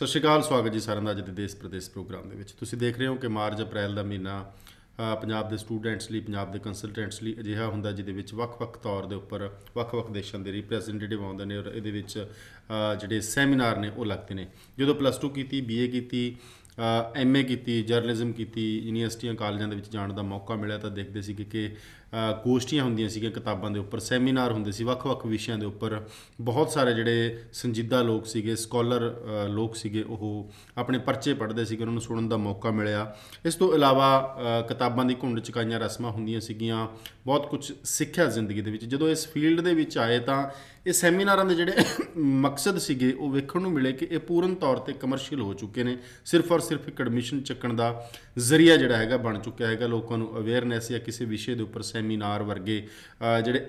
ਸਤਿ ਸ਼੍ਰੀ ਅਕਾਲ, ਸਵਾਗਤ ਜੀ ਸਾਰਿਆਂ ਦਾ ਅੱਜ ਦੇ ਦੇਸ਼ ਪ੍ਰਦੇਸ਼ ਪ੍ਰੋਗਰਾਮ ਦੇ ਵਿੱਚ। ਤੁਸੀਂ ਦੇਖ ਰਹੇ ਹੋ ਕਿ ਮਾਰਚ ਅਪ੍ਰੈਲ ਦਾ ਮਹੀਨਾ ਪੰਜਾਬ ਦੇ ਸਟੂਡੈਂਟਸ ਲਈ, ਪੰਜਾਬ ਦੇ ਕੰਸਲਟੈਂਟਸ ਲਈ ਅਜਿਹਾ ਹੁੰਦਾ ਜਿਹਦੇ ਵਿੱਚ ਵੱਖ-ਵੱਖ ਤੌਰ ਦੇ ਉੱਪਰ ਵੱਖ-ਵੱਖ ਦੇਸ਼ਾਂ ਦੇ ਰਿਪਰੈਜ਼ੈਂਟੇਟਿਵ ਆਉਂਦੇ ਨੇ ਔਰ ਇਹਦੇ ਵਿੱਚ ਜਿਹੜੇ ਸੈਮੀਨਾਰ ਨੇ ਉਹ ਲੱਗਦੇ ਨੇ। ਜਦੋਂ +2 ਕੀਤੀ, BA ਕੀਤੀ, MA ਕੀਤੀ, ਜਰਨਲਿਜ਼ਮ ਕੀਤੀ, ਯੂਨੀਵਰਸਿਟੀਆਂ ਕਾਲਜਾਂ ਦੇ ਵਿੱਚ ਜਾਣ ਦਾ ਮੌਕਾ ਮਿਲਿਆ ਤਾਂ ਦੇਖਦੇ ਸੀਗੇ ਕਿ ਗੋਸ਼ਟੀਆਂ ਹੁੰਦੀਆਂ ਸੀਗੀਆਂ ਕਿਤਾਬਾਂ ਦੇ ਉੱਪਰ, ਸੈਮੀਨਾਰ ਹੁੰਦੇ ਸੀ ਵੱਖ-ਵੱਖ ਵਿਸ਼ਿਆਂ ਦੇ ਉੱਪਰ। ਬਹੁਤ ਸਾਰੇ ਜਿਹੜੇ ਸੰਜੀਦਾ ਲੋਕ ਸੀਗੇ, ਸਕਾਲਰ ਲੋਕ ਸੀਗੇ, ਉਹ ਆਪਣੇ ਪਰਚੇ ਪੜ੍ਹਦੇ ਸੀਗੇ, ਉਹਨਾਂ ਨੂੰ ਸੁਣਨ ਦਾ ਮੌਕਾ ਮਿਲਿਆ। ਇਸ ਤੋਂ ਇਲਾਵਾ ਕਿਤਾਬਾਂ ਦੀ ਘੁੰਡ ਚੁਕਾਈਆਂ ਰਸਮਾਂ ਹੁੰਦੀਆਂ ਸੀਗੀਆਂ, ਬਹੁਤ ਕੁਝ ਸਿੱਖਿਆ ਜ਼ਿੰਦਗੀ ਦੇ ਵਿੱਚ। ਜਦੋਂ ਇਸ ਫੀਲਡ ਦੇ ਵਿੱਚ ਆਏ ਤਾਂ ਇਹ ਸੈਮੀਨਾਰਾਂ ਦੇ ਜਿਹੜੇ ਮਕਸਦ ਸੀਗੇ ਉਹ ਵੇਖਣ ਨੂੰ ਮਿਲੇ ਕਿ ਇਹ ਪੂਰਨ ਤੌਰ 'ਤੇ ਕਮਰਸ਼ੀਅਲ ਹੋ ਚੁੱਕੇ ਨੇ। ਸਿਰਫ ਔਰ ਸਿਰਫ ਇੱਕ ਐਡਮਿਸ਼ਨ ਚੱਕਣ ਦਾ ਜ਼ਰੀਆ ਜਿਹੜਾ ਹੈਗਾ ਬਣ ਚੁੱਕਿਆ ਹੈਗਾ। ਲੋਕਾਂ ਨੂੰ ਅਵੇਅਰਨੈਸ ਜਾਂ ਕਿਸੇ ਵਿਸ਼ੇ ਦੇ ਉੱਪਰ ਸੈਮੀਨਾਰ ਵਰਗੇ ਜਿਹੜੇ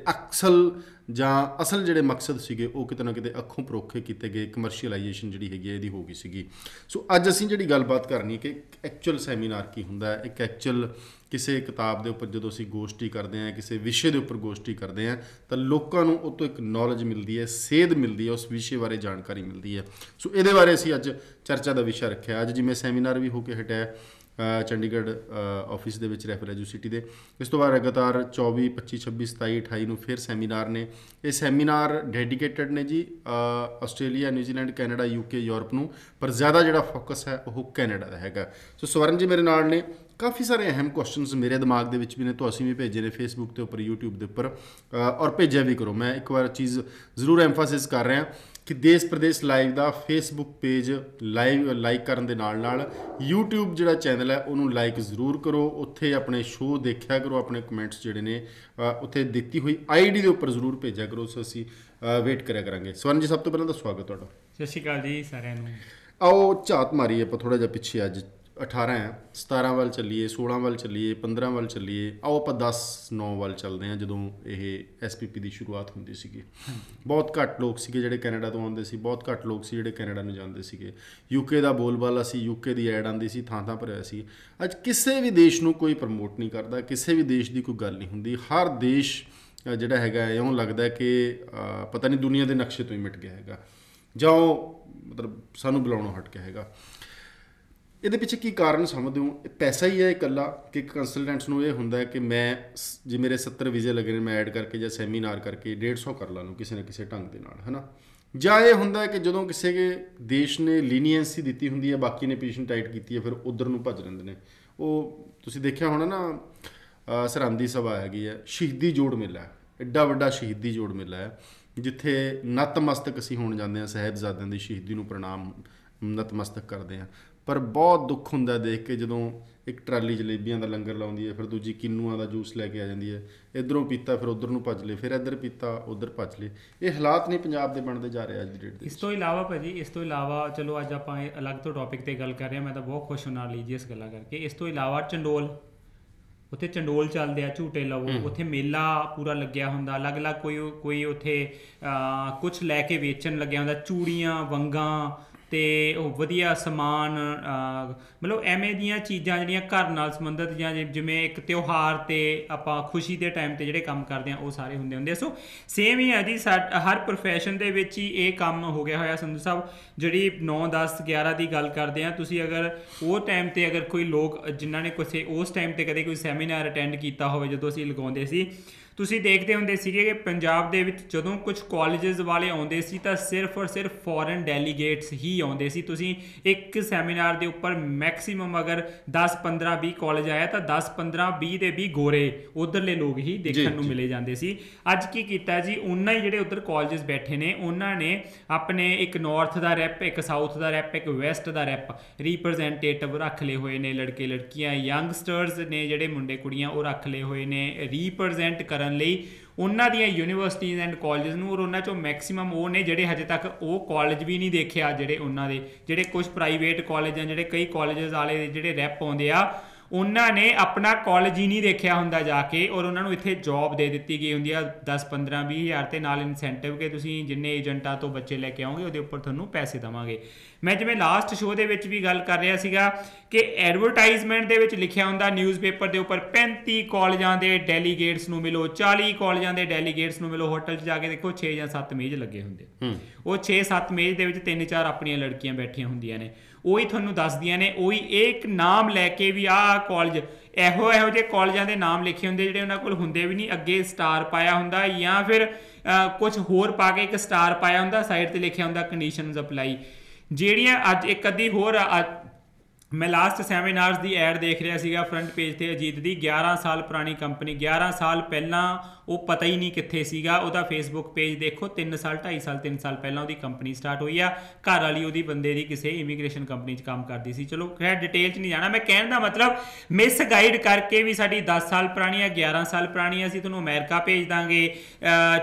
ਅਸਲ ਜਿਹੜੇ ਮਕਸਦ ਸੀਗੇ ਉਹ ਕਿਤੇ ਨਾ ਕਿਤੇ ਅੱਖੋਂ ਪਰੋਖੇ ਕੀਤੇ ਗਏ। ਕਮਰਸ਼ੀਅਲਾਈਜੇਸ਼ਨ ਜਿਹੜੀ ਹੈਗੀ ਇਹਦੀ ਹੋ ਗਈ ਸੀਗੀ। ਸੋ ਅੱਜ ਅਸੀਂ ਜਿਹੜੀ ਗੱਲਬਾਤ ਕਰਨੀ ਕਿ ਐਕਚੁਅਲ ਸੈਮੀਨਾਰ ਕੀ ਹੁੰਦਾ ਹੈ। ਇੱਕ ਐਕਚੁਅਲ ਕਿਸੇ ਕਿਤਾਬ ਦੇ ਉੱਪਰ ਜਦੋਂ ਅਸੀਂ ਗੋਸ਼ਟੀ ਕਰਦੇ ਹਾਂ, ਕਿਸੇ ਵਿਸ਼ੇ ਦੇ ਉੱਪਰ ਗੋਸ਼ਟੀ ਕਰਦੇ ਹਾਂ ਤਾਂ ਲੋਕਾਂ ਨੂੰ ਉਹ ਤੋਂ ਇੱਕ ਨੌਲੇਜ ਮਿਲਦੀ ਹੈ, ਸੇਧ ਮਿਲਦੀ ਹੈ, ਉਸ ਵਿਸ਼ੇ ਬਾਰੇ ਜਾਣਕਾਰੀ ਮਿਲਦੀ ਹੈ। ਸੋ ਇਹਦੇ ਬਾਰੇ ਅਸੀਂ ਅੱਜ ਚਰਚਾ ਦਾ ਵਿਸ਼ਾ ਰੱਖਿਆ। ਅੱਜ ਜਿਵੇਂ ਸੈਮੀਨਾਰ ਵੀ ਹੋ ਕੇ ਹਟਿਆ ਚੰਡੀਗੜ੍ਹ ਆਫਿਸ ਦੇ ਵਿੱਚ, ਰੈਫਲ ਐਜੂਸਿਟੀ ਦੇ। ਇਸ ਤੋਂ ਬਾਅਦ ਲਗਾਤਾਰ 24, 25, 26, 27, 28 ਨੂੰ ਫਿਰ ਸੈਮੀਨਾਰ ਨੇ। ਇਹ ਸੈਮੀਨਾਰ ਡੈਡੀਕੇਟਡ ਨੇ ਜੀ Australia, New Zealand, Canada, UK, Europe ਨੂੰ, ਪਰ ਜ਼ਿਆਦਾ ਜਿਹੜਾ ਫੋਕਸ ਹੈ ਉਹ ਕੈਨੇਡਾ ਦਾ ਹੈਗਾ। ਸੋ ਸਵਰਨ ਜੀ ਮੇਰੇ ਨਾਲ ਨੇ। ਕਾਫੀ ਸਾਰੇ ਅਹਿਮ ਕੁਐਸਚਨਸ ਮੇਰੇ ਦਿਮਾਗ ਦੇ ਵਿੱਚ ਵੀ ਨੇ, ਤੁਸੀਂ ਵੀ ਭੇਜੇ ਨੇ ਫੇਸਬੁੱਕ ਦੇ ਉੱਪਰ, YouTube ਦੇ ਉੱਪਰ, ਔਰ ਭੇਜਿਆ ਵੀ ਕਰੋ। ਮੈਂ ਇੱਕ ਵਾਰ ਚੀਜ਼ ਜ਼ਰੂਰ ਐਮਫਾਸਿਸ ਕਰ ਰਿਹਾ ਕਿ ਦੇਸ਼ ਪ੍ਰਦੇਸ਼ ਲਾਈਵ ਦਾ ਫੇਸਬੁੱਕ ਪੇਜ ਲਾਈਕ ਕਰਨ ਦੇ ਨਾਲ ਨਾਲ YouTube ਜਿਹੜਾ ਚੈਨਲ ਹੈ ਉਹਨੂੰ ਲਾਈਕ ਜ਼ਰੂਰ ਕਰੋ। ਉੱਥੇ ਆਪਣੇ ਸ਼ੋਅ ਦੇਖਿਆ ਕਰੋ, ਆਪਣੇ ਕਮੈਂਟਸ ਜਿਹੜੇ ਨੇ ਉੱਥੇ ਦਿੱਤੀ ਹੋਈ ID ਦੇ ਉੱਪਰ ਜ਼ਰੂਰ ਭੇਜਿਆ ਕਰੋ। ਸੋ ਅਸੀਂ ਵੇਟ ਕਰਿਆ ਕਰਾਂਗੇ। ਸਵਰਨ ਜੀ, ਸਭ ਤੋਂ ਪਹਿਲਾਂ ਤਾਂ ਸਵਾਗਤ ਤੁਹਾਡਾ। ਸਤਿ ਸ਼੍ਰੀ ਅਕਾਲ ਜੀ ਸਾਰਿਆਂ ਨੂੰ। ਆਓ ਝਾਤ ਮਾਰੀਏ ਆਪਾਂ ਥੋੜ੍ਹਾ ਜਿਹਾ ਪਿੱਛੇ। ਅੱਜ 18 ਹੈ, 17 ਵੱਲ ਚੱਲੀਏ, 16 ਵੱਲ ਚੱਲੀਏ, 15 ਵੱਲ ਚੱਲੀਏ। ਆਓ ਆਪਾਂ 10/9 ਵੱਲ ਚੱਲਦੇ ਹਾਂ, ਜਦੋਂ ਇਹ SPP ਦੀ ਸ਼ੁਰੂਆਤ ਹੁੰਦੀ ਸੀਗੀ। ਬਹੁਤ ਘੱਟ ਲੋਕ ਸੀਗੇ ਜਿਹੜੇ ਕੈਨੇਡਾ ਤੋਂ ਆਉਂਦੇ ਸੀ, ਬਹੁਤ ਘੱਟ ਲੋਕ ਸੀ ਜਿਹੜੇ ਕੈਨੇਡਾ ਨੂੰ ਜਾਂਦੇ ਸੀਗੇ। UK ਦਾ ਬੋਲਬਾਲਾ ਸੀ, UK ਦੀ ਐਡ ਆਉਂਦੀ ਸੀ, ਥਾਂ ਥਾਂ ਭਰਿਆ ਸੀ। ਅੱਜ ਕਿਸੇ ਵੀ ਦੇਸ਼ ਨੂੰ ਕੋਈ ਪ੍ਰਮੋਟ ਨਹੀਂ ਕਰਦਾ, ਕਿਸੇ ਵੀ ਦੇਸ਼ ਦੀ ਕੋਈ ਗੱਲ ਨਹੀਂ ਹੁੰਦੀ। ਹਰ ਦੇਸ਼ ਜਿਹੜਾ ਹੈਗਾ ਇਉਂ ਲੱਗਦਾ ਕਿ ਪਤਾ ਨਹੀਂ ਦੁਨੀਆ ਦੇ ਨਕਸ਼ੇ ਤੋਂ ਹੀ ਮਿਟ ਗਿਆ ਹੈਗਾ, ਜਾਂ ਉਹ ਮਤਲਬ ਸਾਨੂੰ ਬੁਲਾਉਣੋਂ ਹਟ ਗਿਆ ਹੈਗਾ। ਇਹਦੇ ਪਿੱਛੇ ਕੀ ਕਾਰਨ ਸਮਝਦੇ ਹੋ? ਪੈਸਾ ਹੀ ਹੈ ਇਕੱਲਾ ਕਿ ਕੰਸਲਟੈਂਟਸ ਨੂੰ ਇਹ ਹੁੰਦਾ ਹੈ ਕਿ ਮੈਂ ਜੇ ਮੇਰੇ 70 ਵੀਜ਼ੇ ਲੱਗੇ ਨੇ, ਮੈਂ ਐਡ ਕਰਕੇ ਜਾਂ ਸੈਮੀਨਾਰ ਕਰਕੇ 150 ਕਰ ਲਾ ਲੂੰ ਕਿਸੇ ਨਾ ਕਿਸੇ ਢੰਗ ਦੇ ਨਾਲ, ਹੈ ਨਾ? ਜਾਂ ਇਹ ਹੁੰਦਾ ਹੈ ਕਿ ਜਦੋਂ ਕਿਸੇ ਦੇਸ਼ ਨੇ ਲੀਨੀਐਂਸੀ ਦਿੱਤੀ ਹੁੰਦੀ ਹੈ, ਬਾਕੀ ਨੇ ਪੋਜੀਸ਼ਨ ਟਾਈਟ ਕੀਤੀ ਹੈ, ਫਿਰ ਉਧਰ ਨੂੰ ਭੱਜ ਲੈਂਦੇ ਨੇ। ਉਹ ਤੁਸੀਂ ਦੇਖਿਆ ਹੋਣਾ ਨਾ, ਸਰਹੰਦੀ ਸਭਾ ਹੈਗੀ ਹੈ, ਸ਼ਹੀਦੀ ਜੋੜ ਮੇਲਾ ਹੈ, ਐਡਾ ਵੱਡਾ ਸ਼ਹੀਦੀ ਜੋੜ ਮੇਲਾ ਹੈ ਜਿੱਥੇ ਨਤਮਸਤਕ ਅਸੀਂ ਹੋਣ ਜਾਂਦੇ ਹਾਂ, ਸਾਹਿਬਜ਼ਾਦਿਆਂ ਦੀ ਸ਼ਹੀਦੀ ਨੂੰ ਪ੍ਰਣਾਮ ਨਤਮਸਤਕ ਕਰਦੇ ਹਾਂ। ਪਰ ਬਹੁਤ ਦੁੱਖ ਹੁੰਦਾ ਦੇਖ ਕੇ ਜਦੋਂ ਇੱਕ ਟਰਾਲੀ ਜਲੇਬੀਆਂ ਦਾ ਲੰਗਰ ਲਾਉਂਦੀ ਹੈ, ਫਿਰ ਦੂਜੀ ਕਿੰਨੂਆਂ ਦਾ ਜੂਸ ਲੈ ਕੇ ਆ ਜਾਂਦੀ ਹੈ। ਇੱਧਰੋਂ ਪੀਤਾ ਫਿਰ ਉੱਧਰ ਨੂੰ ਭੱਜ ਲਏ, ਫਿਰ ਇੱਧਰ ਪੀਤਾ ਉੱਧਰ ਭੱਜ ਲਏ। ਇਹ ਹਾਲਾਤ ਨਹੀਂ ਪੰਜਾਬ ਦੇ ਬਣਦੇ ਜਾ ਰਹੇ ਅੱਜ ਦੀ ਡੇਟ ਦੇ। ਇਸ ਤੋਂ ਇਲਾਵਾ ਭਾਜੀ, ਇਸ ਤੋਂ ਇਲਾਵਾ ਚਲੋ ਅੱਜ ਆਪਾਂ ਇਹ ਅਲੱਗ ਤੋਂ ਟੌਪਿਕ 'ਤੇ ਗੱਲ ਕਰ ਰਹੇ ਹਾਂ। ਮੈਂ ਤਾਂ ਬਹੁਤ ਖੁਸ਼ ਹਾਂ ਨਾਲ ਇਸ ਗੱਲਾਂ ਕਰਕੇ। ਇਸ ਤੋਂ ਇਲਾਵਾ ਚੰਡੋਲ, ਉੱਥੇ ਚੰਡੋਲ ਚੱਲਦੇ ਆ, ਝੂਟੇ ਲਵੋ, ਉੱਥੇ ਮੇਲਾ ਪੂਰਾ ਲੱਗਿਆ ਹੁੰਦਾ, ਅਲੱਗ-ਅਲੱਗ ਕੋਈ ਉੱਥੇ ਕੁਛ ਲੈ ਕੇ ਵੇਚਣ ਲੱਗਿਆ ਹੁੰਦਾ, ਚੂੜੀਆਂ, ਵੰਗਾਂ ਅਤੇ ਉਹ ਵਧੀਆ ਸਮਾਨ, ਮਤਲਬ ਐਵੇਂ ਦੀਆਂ ਚੀਜ਼ਾਂ ਜਿਹੜੀਆਂ ਘਰ ਨਾਲ ਸੰਬੰਧਿਤ, ਜਾਂ ਜਿਵੇਂ ਇੱਕ ਤਿਉਹਾਰ 'ਤੇ ਆਪਾਂ ਖੁਸ਼ੀ ਦੇ ਟਾਈਮ 'ਤੇ ਜਿਹੜੇ ਕੰਮ ਕਰਦੇ ਹਾਂ ਉਹ ਸਾਰੇ ਹੁੰਦੇ ਆ। ਸੋ ਸੇਮ ਹੀ ਹੈ ਜੀ, ਹਰ ਪ੍ਰੋਫੈਸ਼ਨ ਦੇ ਵਿੱਚ ਹੀ ਇਹ ਕੰਮ ਹੋ ਗਿਆ ਹੋਇਆ। ਸੰਧੂ ਸਾਹਿਬ, ਜਿਹੜੀ 9, 10, 11 ਦੀ ਗੱਲ ਕਰਦੇ ਹਾਂ, ਤੁਸੀਂ ਅਗਰ ਉਹ ਟਾਈਮ 'ਤੇ ਅਗਰ ਕੋਈ ਲੋਕ ਜਿਨ੍ਹਾਂ ਨੇ ਕਿਸੇ ਉਸ ਟਾਈਮ 'ਤੇ ਕਦੇ ਕੋਈ ਸੈਮੀਨਾਰ ਅਟੈਂਡ ਕੀਤਾ ਹੋਵੇ ਜਦੋਂ ਅਸੀਂ ਲਗਾਉਂਦੇ ਸੀ, ਤੁਸੀਂ ਦੇਖਦੇ ਹੁੰਦੇ ਸੀਗੇ ਕਿ ਪੰਜਾਬ ਦੇ ਵਿੱਚ ਜਦੋਂ ਕੁਝ ਕਾਲਜਸ ਵਾਲੇ ਆਉਂਦੇ ਸੀ ਤਾਂ ਸਿਰਫ ਔਰ ਸਿਰਫ ਫੋਰਨ ਡੈਲੀਗੇਟਸ ਹੀ ਆਉਂਦੇ ਸੀ। ਤੁਸੀਂ ਇੱਕ ਸੈਮੀਨਾਰ ਦੇ ਉੱਪਰ ਮੈਕਸੀਮਮ ਅਗਰ 10, 15, 20 ਕਾਲਜ ਆਇਆ ਤਾਂ 10, 15, 20 ਦੇ ਵੀ ਗੋਰੇ ਉੱਧਰਲੇ ਲੋਕ ਹੀ ਦੇਖਣ ਨੂੰ ਮਿਲੇ ਜਾਂਦੇ ਸੀ। ਅੱਜ ਕੀ ਕੀਤਾ ਜੀ, ਉਹਨਾਂ ਹੀ ਜਿਹੜੇ ਉੱਧਰ ਕਾਲਜਸ ਬੈਠੇ ਨੇ ਉਹਨਾਂ ਨੇ ਆਪਣੇ ਇੱਕ ਨਾਰਥ ਦਾ ਰੈਪ, ਇੱਕ ਸਾਊਥ ਦਾ ਰੈਪ, ਇੱਕ ਵੈਸਟ ਦਾ ਰੈਪ ਰੀਪ੍ਰਜੈਂਟੇਟਿਵ ਰੱਖ ਲਏ ਹੋਏ ਨੇ। ਲੜਕੇ ਲੜਕੀਆਂ, ਯੰਗਸਟਰਸ ਨੇ ਜਿਹੜੇ ਮੁੰਡੇ ਕੁੜੀਆਂ, ਉਹ ਰੱਖ ਲਏ ਹੋਏ ਨੇ ਰੀਪ੍ਰਜੈਂਟ ਕਰਨ ਲਈ ਉਹਨਾਂ ਦੀਆਂ ਯੂਨੀਵਰਸਿਟੀਜ਼ ਐਂਡ ਕਾਲਜਸ ਨੂੰ। ਔਰ ਉਹਨਾਂ 'ਚੋਂ ਮੈਕਸੀਮਮ ਉਹ ਨੇ ਜਿਹੜੇ ਹਜੇ ਤੱਕ ਉਹ ਕਾਲਜ ਵੀ ਨਹੀਂ ਦੇਖਿਆ, ਜਿਹੜੇ ਉਹਨਾਂ ਦੇ ਜਿਹੜੇ ਕੁਝ ਪ੍ਰਾਈਵੇਟ ਕਾਲਜ ਆ, ਜਿਹੜੇ ਕਈ ਕਾਲਜਸ ਵਾਲੇ ਜਿਹੜੇ ਰੈਪ ਆਉਂਦੇ ਆ, ਉਹਨਾਂ ਨੇ ਆਪਣਾ ਕਾਲਜ ਹੀ ਨਹੀਂ ਦੇਖਿਆ ਹੁੰਦਾ ਜਾ ਕੇ, ਔਰ ਉਹਨਾਂ ਨੂੰ ਇੱਥੇ ਜੌਬ ਦੇ ਦਿੱਤੀ ਗਈ ਹੁੰਦੀ ਆ 10 15 20 ਹਜ਼ਾਰ ਤੇ ਨਾਲ ਇਨਸੈਂਟਿਵ ਕਿ ਤੁਸੀਂ ਜਿੰਨੇ ਏਜੰਟਾਂ ਤੋਂ ਬੱਚੇ ਲੈ ਕੇ ਆਓਗੇ ਉਹਦੇ ਉੱਪਰ ਤੁਹਾਨੂੰ ਪੈਸੇ ਦੇਵਾਂਗੇ। ਮੈਂ ਜਿਵੇਂ ਲਾਸਟ ਸ਼ੋਅ ਦੇ ਵਿੱਚ ਵੀ ਗੱਲ ਕਰ ਰਿਹਾ ਸੀਗਾ ਕਿ ਐਡਵਰਟਾਈਜ਼ਮੈਂਟ ਦੇ ਵਿੱਚ ਲਿਖਿਆ ਹੁੰਦਾ ਨਿਊਜ਼ਪੇਪਰ ਦੇ ਉੱਪਰ 35 ਕਾਲਜਾਂ ਦੇ ਡੈਲੀਗੇਟਸ ਨੂੰ ਮਿਲੋ, 40 ਕਾਲਜਾਂ ਦੇ ਡੈਲੀਗੇਟਸ ਨੂੰ ਮਿਲੋ। ਹੋਟਲ 'ਚ ਜਾ ਕੇ ਦੇਖੋ 6 ਜਾਂ 7 ਮੇਜ਼ ਲੱਗੇ ਹੁੰਦੇ, ਉਹ 6-7 ਮੇਜ਼ ਦੇ ਵਿੱਚ 3-4 ਆਪਣੀਆਂ ਲੜਕੀਆਂ ਬੈਠੀਆਂ ਹੁੰਦੀਆਂ ਨੇ, ਉਹੀ ਤੁਹਾਨੂੰ ਦੱਸਦੀਆਂ ਨੇ, ਉਹੀ ਇੱਕ ਨਾਮ ਲੈ ਕੇ ਵੀ ਆਹ ਕਾਲਜ ਇਹੋ ਜਿਹੇ ਕਾਲਜਾਂ ਦੇ ਨਾਮ ਲਿਖੇ ਹੁੰਦੇ ਜਿਹੜੇ ਉਹਨਾਂ ਕੋਲ ਹੁੰਦੇ ਵੀ ਨਹੀਂ, ਅੱਗੇ ਸਟਾਰ ਪਾਇਆ ਹੁੰਦਾ ਜਾਂ ਫਿਰ ਕੁਝ ਹੋਰ ਪਾ ਕੇ ਇੱਕ ਸਟਾਰ ਪਾਇਆ ਹੁੰਦਾ, ਸਾਈਡ ਤੇ ਲਿਖਿਆ ਹੁੰਦਾ ਕੰਡੀਸ਼ਨਸ ਅਪਲਾਈ। ਜਿਹੜੀਆਂ ਅੱਜ ਇੱਕ ਅੱਧੀ ਹੋਰ ਮੈਂ ਲਾਸਟ ਸੈਮੀਨਾਰਸ ਦੀ ਐਡ ਦੇਖ ਰਿਹਾ ਸੀਗਾ ਫਰੰਟ ਪੇਜ ਤੇ ਅਜੀਤ ਦੀ, 11 ਸਾਲ ਪੁਰਾਣੀ ਕੰਪਨੀ, 11 ਸਾਲ ਪਹਿਲਾਂ ਉਹ ਪਤਾ ਹੀ ਨਹੀਂ ਕਿੱਥੇ ਸੀਗਾ, ਉਹਦਾ ਫੇਸਬੁੱਕ ਪੇਜ ਦੇਖੋ, 3 ਸਾਲ 2.5 ਸਾਲ 3 ਸਾਲ ਪਹਿਲਾਂ ਉਹਦੀ ਕੰਪਨੀ ਸਟਾਰਟ ਹੋਈ ਆ, ਘਰ ਵਾਲੀ ਉਹਦੀ ਬੰਦੇ ਦੀ ਕਿਸੇ ਇਮੀਗ੍ਰੇਸ਼ਨ ਕੰਪਨੀ 'ਚ ਕੰਮ ਕਰਦੀ ਸੀ। ਚਲੋ ਖੈਰ ਡਿਟੇਲ 'ਚ ਨਹੀਂ ਜਾਣਾ, ਮੈਂ ਕਹਿਣ ਦਾ ਮਤਲਬ ਮਿਸ ਗਾਈਡ ਕਰਕੇ ਵੀ ਸਾਡੀ 10 ਸਾਲ ਪੁਰਾਣੀ ਆ, 11 ਸਾਲ ਪੁਰਾਣੀ ਆ, ਅਸੀਂ ਤੁਹਾਨੂੰ ਅਮਰੀਕਾ ਭੇਜ ਦਾਂਗੇ,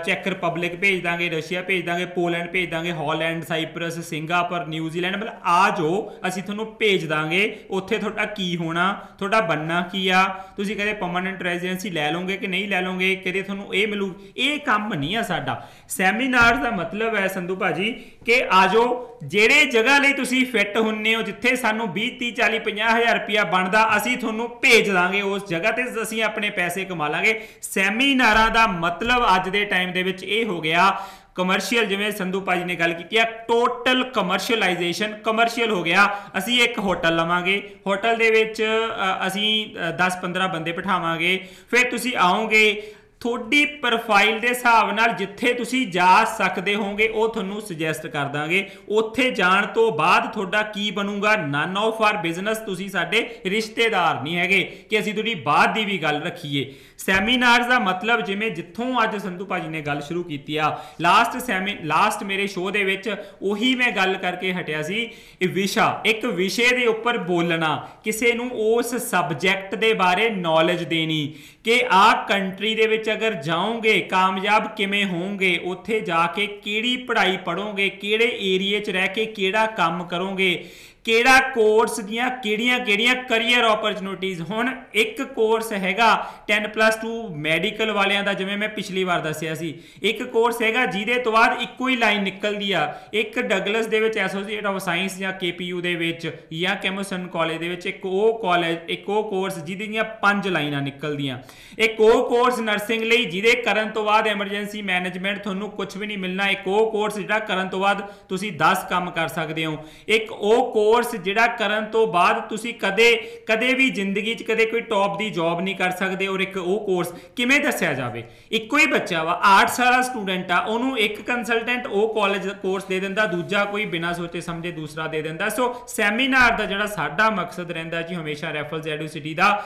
ਚੈੱਕ ਰਿਪਬਲਿਕ ਭੇਜ ਦਾਂਗੇ, ਰਸ਼ੀਆ ਭੇਜ ਦਾਂਗੇ, ਪੋਲੈਂਡ ਭੇਜ ਦਾਂਗੇ, ਹਾਲੈਂਡ, ਸਾਈਪਰਸ, ਸਿੰਗਾਪੁਰ, ਨਿਊਜ਼ੀਲੈਂਡ, ਮਤਲਬ ਆ ਜੋ ਅਸੀਂ ਤੁਹਾਨੂੰ ਭੇਜ ਦਾਂਗੇ। ਉੱਥੇ ਤੁਹਾਡਾ ਕੀ ਹੋਣਾ, ਤੁਹਾਡਾ ਬਣਨਾ ਕੀ ਆ, ਤੁਸੀਂ ਕਦੇ ਪਰਮਾਨੈਂਟ ਰੈਜ਼ੀਡੈਂਸੀ ਲੈ ਲਓਗੇ ਕਿ ਨਹੀਂ ਲੈ ਲਓਗੇ, ਕਦੇ ਤੁਹਾਨੂੰ ਇਹ ਮਿਲੂ, ਇਹ ਕੰਮ ਨਹੀਂ ਆ ਸਾਡਾ। ਸੈਮੀਨਾਰ ਦਾ ਮਤਲਬ ਹੈ ਸੰਧੂ ਭਾਜੀ ਕਿ ਆਜੋ ਜਿਹੜੇ ਜਗ੍ਹਾ ਲਈ ਤੁਸੀਂ ਫਿੱਟ ਹੁੰਨੇ ਹੋ, ਜਿੱਥੇ ਸਾਨੂੰ 20 30 40 50 ਹਜ਼ਾਰ ਰੁਪਇਆ ਬਣਦਾ, ਅਸੀਂ ਤੁਹਾਨੂੰ ਭੇਜ ਦਾਂਗੇ ਉਸ ਜਗ੍ਹਾ ਤੇ, ਅਸੀਂ ਆਪਣੇ ਪੈਸੇ ਕਮਾ ਲਾਂਗੇ। ਸੈਮੀਨਾਰਾਂ ਦਾ ਮਤਲਬ ਅੱਜ ਦੇ ਟਾਈਮ ਦੇ ਵਿੱਚ ਇਹ ਹੋ ਗਿਆ ਕਮਰਸ਼ੀਅਲ, ਜਿਵੇਂ ਸੰਧੂ ਭਾਜੀ ਨੇ ਗੱਲ ਕੀਤੀ ਆ, ਟੋਟਲ ਕਮਰਸ਼ੀਅਲਾਈਜੇਸ਼ਨ, ਕਮਰਸ਼ੀਅਲ ਹੋ ਗਿਆ। ਅਸੀਂ ਇੱਕ ਹੋਟਲ ਲਵਾਂਗੇ, ਹੋਟਲ ਦੇ ਵਿੱਚ ਅਸੀਂ 10-15 ਬੰਦੇ ਬਿਠਾਵਾਂਗੇ, ਫਿਰ ਤੁਸੀਂ ਆਓਗੇ, ਤੁਹਾਡੀ ਪ੍ਰੋਫਾਈਲ ਦੇ ਹਿਸਾਬ ਨਾਲ ਜਿੱਥੇ ਤੁਸੀਂ ਜਾ ਸਕਦੇ ਹੋਗੇ ਉਹ ਤੁਹਾਨੂੰ ਸੁਜੈਸਟ ਕਰ ਦਾਂਗੇ। ਉੱਥੇ ਜਾਣ ਤੋਂ ਬਾਅਦ ਤੁਹਾਡਾ ਕੀ ਬਣੂਗਾ, ਨਨ ਆਫ ਆਰ ਬਿਜ਼ਨਸ, ਤੁਸੀਂ ਸਾਡੇ ਰਿਸ਼ਤੇਦਾਰ ਨਹੀਂ ਹੈਗੇ ਕਿ ਅਸੀਂ ਤੁਹਾਡੀ ਬਾਅਦ ਦੀ ਵੀ ਗੱਲ ਰੱਖੀਏ। ਸੈਮੀਨਾਰਸ ਦਾ ਮਤਲਬ ਜਿਵੇਂ ਜਿੱਥੋਂ ਅੱਜ ਸੰਧੂ ਭਾਜੀ ਨੇ ਗੱਲ ਸ਼ੁਰੂ ਕੀਤੀ ਆ, ਲਾਸਟ ਮੇਰੇ ਸ਼ੋਅ ਦੇ ਵਿੱਚ ਉਹੀ ਮੈਂ ਗੱਲ ਕਰਕੇ ਹਟਿਆ ਸੀ, ਇਹ ਵਿਸ਼ਾ, ਇੱਕ ਵਿਸ਼ੇ ਦੇ ਉੱਪਰ ਬੋਲਣਾ, ਕਿਸੇ ਨੂੰ ਉਸ ਸਬਜੈਕਟ ਦੇ ਬਾਰੇ ਨੌਲੇਜ ਦੇਣੀ ਕਿ ਆਹ ਕੰਟਰੀ ਦੇ ਵਿੱਚ ਅਗਰ ਜਾਓਗੇ ਕਾਮਯਾਬ ਕਿਵੇਂ ਹੋਵੋਗੇ, ਉੱਥੇ ਜਾ ਕੇ ਕਿਹੜੀ ਪੜ੍ਹਾਈ ਪੜ੍ਹੋਗੇ, ਕਿਹੜੇ ਏਰੀਏ 'ਚ ਰਹਿ ਕੇ ਕਿਹੜਾ ਕੰਮ ਕਰੋਗੇ, ਕਿਹੜਾ ਕੋਰਸ ਦੀਆਂ ਕਿਹੜੀਆਂ ਕਰੀਅਰ ਓਪਰਚੁਨਿਟੀਜ਼। ਹੁਣ ਇੱਕ ਕੋਰਸ ਹੈਗਾ 10+2 ਮੈਡੀਕਲ ਵਾਲਿਆਂ ਦਾ, ਜਿਵੇਂ ਮੈਂ ਪਿਛਲੀ ਵਾਰ ਦੱਸਿਆ ਸੀ, ਇੱਕ ਕੋਰਸ ਹੈਗਾ ਜਿਹਦੇ ਤੋਂ ਬਾਅਦ ਇੱਕੋ ਹੀ ਲਾਈਨ ਨਿਕਲਦੀ ਆ, ਇੱਕ ਡਗਲਸ ਦੇ ਵਿੱਚ ਐਸੋਸੀਏਟ ਆਫ ਸਾਇੰਸ ਜਾਂ KPU ਦੇ ਵਿੱਚ ਜਾਂ ਕੈਮੋਸਨ ਕਾਲਜ ਦੇ ਵਿੱਚ ਇੱਕ ਉਹ ਕੋਰਸ ਜਿਹਦੀਆਂ 5 ਲਾਈਨਾਂ ਨਿਕਲਦੀਆਂ, ਇੱਕ ਉਹ ਕੋਰਸ ਨਰਸਿੰਗ ਲਈ ਜਿਹਦੇ ਕਰਨ ਤੋਂ ਬਾਅਦ ਐਮਰਜੈਂਸੀ ਮੈਨੇਜਮੈਂਟ ਤੁਹਾਨੂੰ ਕੁਝ ਵੀ ਨਹੀਂ ਮਿਲਣਾ, ਇੱਕ ਉਹ ਕੋਰਸ ਜਿਹੜਾ ਕਰਨ ਤੋਂ ਬਾਅਦ ਤੁਸੀਂ 10 ਕੰਮ ਕਰ ਸਕਦੇ ਹੋ, ਇੱਕ ਉਹ ਕੋਰਸ ਜਿਹੜਾ ਕਰਨ ਤੋਂ ਬਾਅਦ ਤੁਸੀਂ ਕਦੇ ਵੀ ਜ਼ਿੰਦਗੀ 'ਚ ਕਦੇ ਕੋਈ ਟੌਪ ਦੀ ਜੌਬ ਨਹੀਂ ਕਰ ਸਕਦੇ, ਔਰ ਇੱਕ ਉਹ ਕੋਰਸ ਕਿਵੇਂ ਦੱਸਿਆ ਜਾਵੇ। ਇੱਕੋ ਹੀ ਬੱਚਾ ਵਾ, ਆਰਟਸ ਵਾਲਾ ਸਟੂਡੈਂਟ ਆ, ਉਹਨੂੰ ਇੱਕ ਕੰਸਲਟੈਂਟ ਉਹ ਕਾਲਜ ਕੋਰਸ ਦੇ ਦਿੰਦਾ, ਦੂਜਾ ਕੋਈ ਬਿਨਾਂ ਸੋਚੇ ਸਮਝੇ ਦੂਸਰਾ ਦੇ ਦਿੰਦਾ। ਸੋ ਸੈਮੀਨਾਰ ਦਾ ਜਿਹੜਾ ਸਾਡਾ ਮਕਸਦ ਰਹਿੰਦਾ ਜੀ ਹਮੇਸ਼ਾ ਰੈਫਲਸ ਐਡੂਸਿਟੀ ਦਾ,